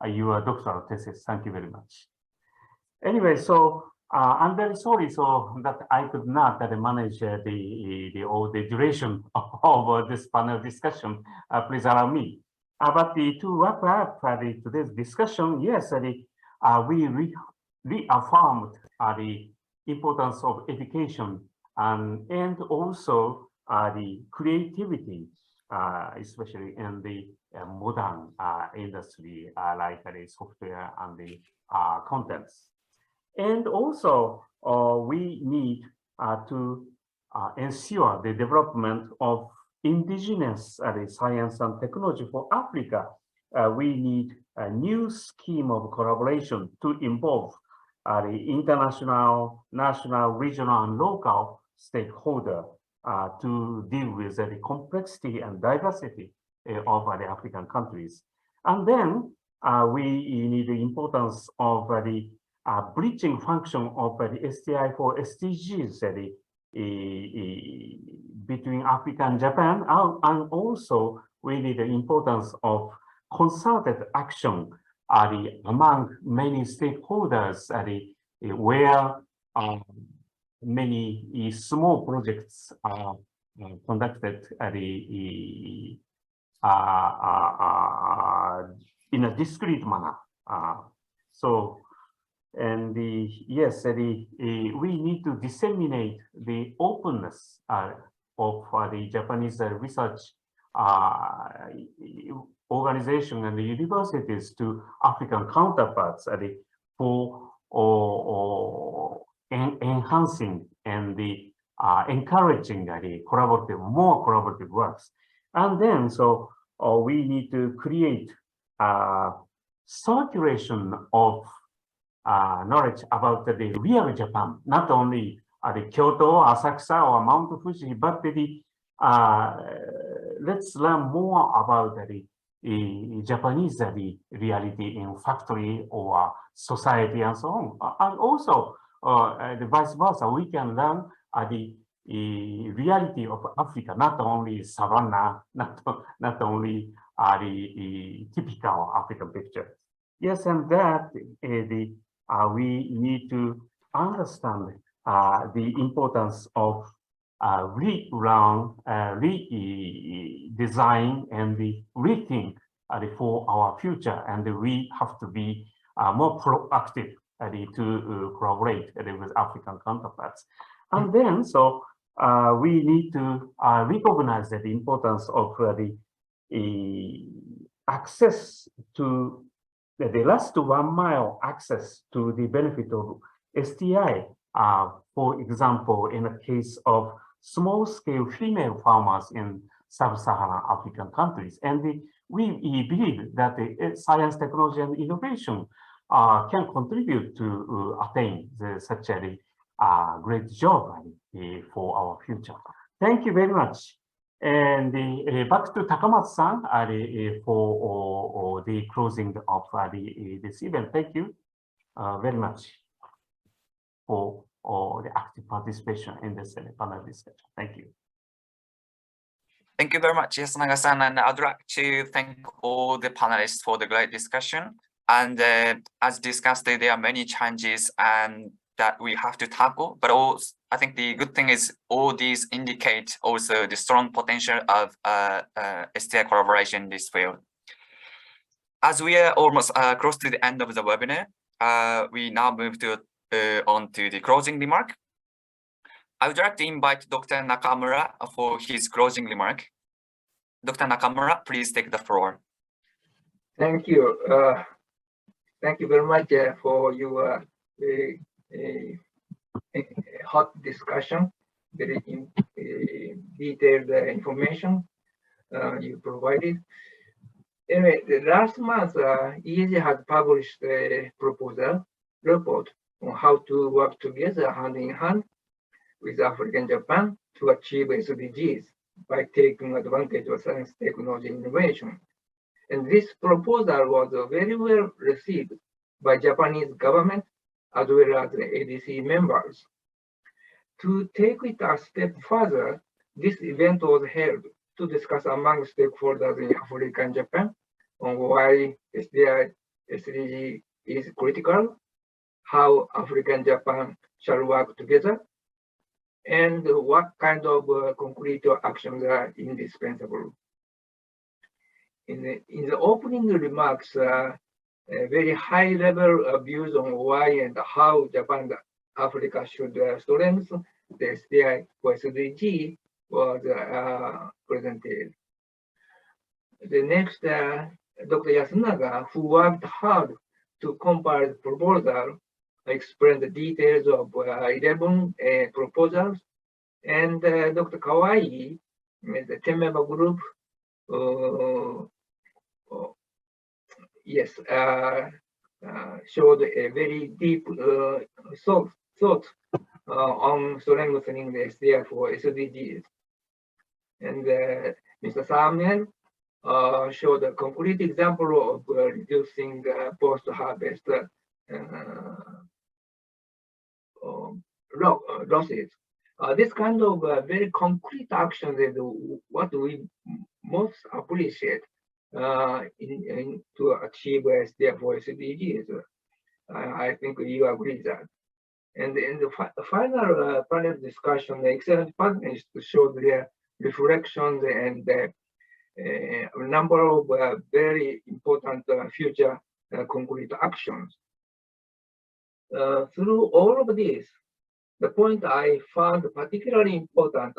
your doctoral thesis. Thank you very much. Anyway, so I'm very sorry so that I could not manage the duration of this panel discussion. Please allow me. But to wrap up today's discussion, yes, we reaffirmed the importance of education and also the creativity, especially in the modern industry like the software and the contents. And also, we need to ensure the development of indigenous science and technology for Africa. We need a new scheme of collaboration to involve the international, national, regional, and local stakeholder to deal with the complexity and diversity of the African countries. And then we need the importance of the bridging function of the STI for SDGs between Africa and Japan, and also we need the importance of concerted action among many stakeholders where many small projects are conducted in a discrete manner. Yes, we need to disseminate the openness of the Japanese research organization and the universities to African counterparts for enhancing and encouraging more collaborative works. And then, we need to create circulation of knowledge about the real Japan, not only the Kyoto, Asakusa, or Mount Fuji, but let's learn more about the Japanese reality in factory or society and so on. And also, the vice versa, we can learn the reality of Africa, not only savanna, not only the typical African picture. Yes, and that we need to understand the importance of redesign and rethink for our future, and we have to be more proactive to collaborate with African counterparts. And then, we need to recognize the importance of the access to the last 1 mile access to the benefit of STI. For example, in the case of small-scale female farmers in sub-Saharan African countries. And we believe that the science, technology, and innovation can contribute to attain such a great job for our future. Thank you very much. And back to Takamatsu-san for the closing of this event. Thank you very much for the active participation in this panel discussion. Thank you. Thank you very much, Yasunaga-san, and I'd like to thank all the panelists for the great discussion. And as discussed, there are many challenges and that we have to tackle, but also I think the good thing is all these indicate also the strong potential of STI collaboration in this field. As we are almost close to the end of the webinar, we now move to on to the closing remark. I would like to invite Dr. Nakamura for his closing remark. Dr. Nakamura, please take the floor. Thank you. Thank you very much for your hot discussion, very detailed information you provided. Anyway, last month, EAJ had published a proposal report on how to work together hand in hand with Africa and Japan to achieve SDGs by taking advantage of science, technology, innovation. And this proposal was very well received by Japanese government as well as the ADC members. To take it a step further, this event was held to discuss among stakeholders in Africa and Japan on why SDG is critical, how Africa and Japan shall work together, and what kind of concrete actions are indispensable. In the opening remarks, very high-level views on why and how Japan and Africa should strengthen the SDI for SDG was presented. The next, Dr. Yasunaga, who worked hard to compile the proposal, explained the details of 11 proposals, and Dr. Kawai, the 10-member group, yes, showed a very deep thought on strengthening the SDF for SDGs. And Mr. Samuel showed a concrete example of reducing post-harvest losses. This kind of very concrete action is what we most appreciate to achieve SDF for SDGs. I think you agree that. And in the final panel discussion, the excellent panelists showed their reflections and a number of very important future concrete actions. Through all of this, the point I found particularly important,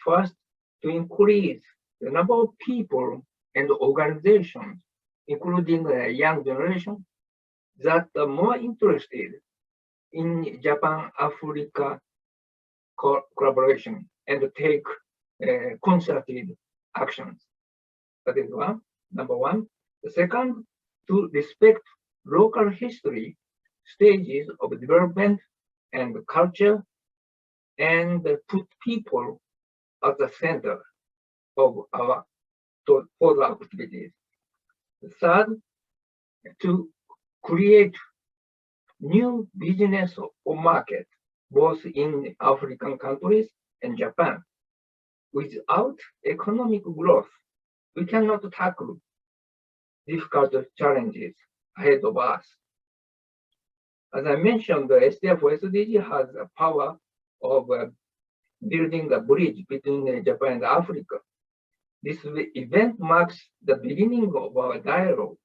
first, to increase the number of people and organizations, including the young generation, that are more interested in Japan-Africa collaboration and take concerted actions. That is number one. The second, to respect local history, stages of development and culture, and put people at the center of our further activities. The third, to create new business or market, both in African countries and Japan. Without economic growth, we cannot tackle difficult challenges ahead of us. As I mentioned, the SDF SDG has the power of building a bridge between Japan and Africa. This event marks the beginning of our dialogue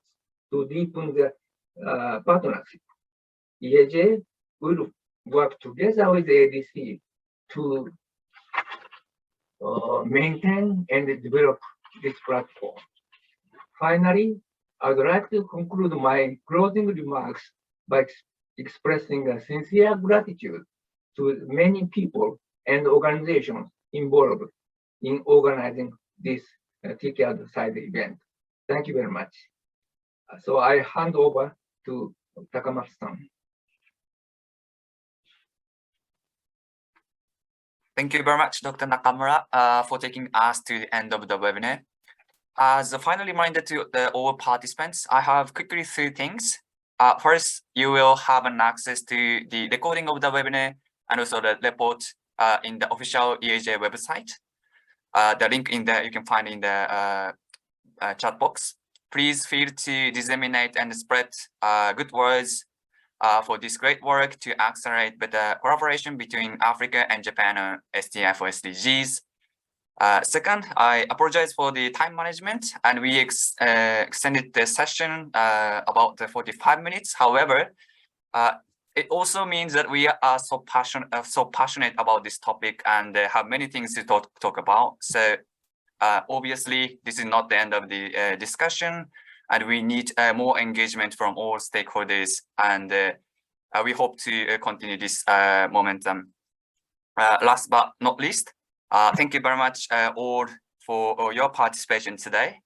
to deepen the partnership. EAJ will work together with ADC to maintain and develop this platform. Finally, I would like to conclude my closing remarks by expressing a sincere gratitude to many people and organizations involved in organizing this TICAD side event. Thank you very much. So I hand over to Takamatsu-san. Thank you very much, Dr. Nakamura, for taking us to the end of the webinar. As a final reminder to all participants, I have quickly three things. First, you will have an access to the recording of the webinar and also the report in the official EAJ website. The link in there you can find in the chat box. Please feel to disseminate and spread good words for this great work to accelerate better collaboration between Africa and Japan on SDF or SDGs. Second, I apologize for the time management, and we extended the session about 45 minutes. However, it also means that we are so passionate about this topic and have many things to talk about. So obviously, this is not the end of the discussion, and we need more engagement from all stakeholders, and we hope to continue this momentum. Last but not least, thank you very much all for your participation today.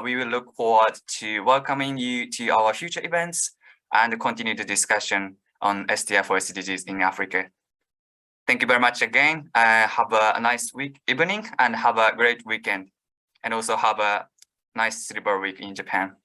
We will look forward to welcoming you to our future events and continue the discussion on SDF or SDGs in Africa. Thank you very much again. Have a nice evening, and have a great weekend, and also have a nice Silver Week in Japan.